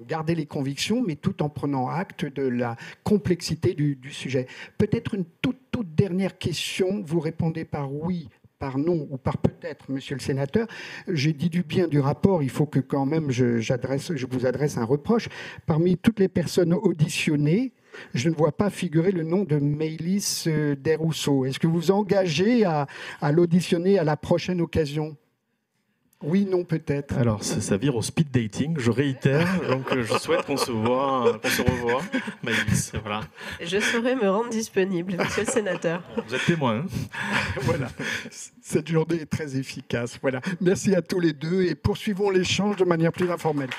garder les convictions, mais tout en prenant acte de la complexité du sujet. Peut-être une toute dernière question, vous répondez par oui, par non ou par peut-être, monsieur le sénateur. J'ai dit du bien du rapport, il faut que quand même je vous adresse un reproche. Parmi toutes les personnes auditionnées, je ne vois pas figurer le nom de Maëlys Desrousseaux. Est-ce que vous vous engagez à l'auditionner à la prochaine occasion ? Oui, non, peut-être. Alors, ça vire au speed dating, je réitère, donc je souhaite qu'on se revoie. Maëlys, voilà. Je saurai me rendre disponible, monsieur le sénateur. Vous êtes témoin. Voilà, cette journée est très efficace. Voilà. Merci à tous les deux et poursuivons l'échange de manière plus informelle.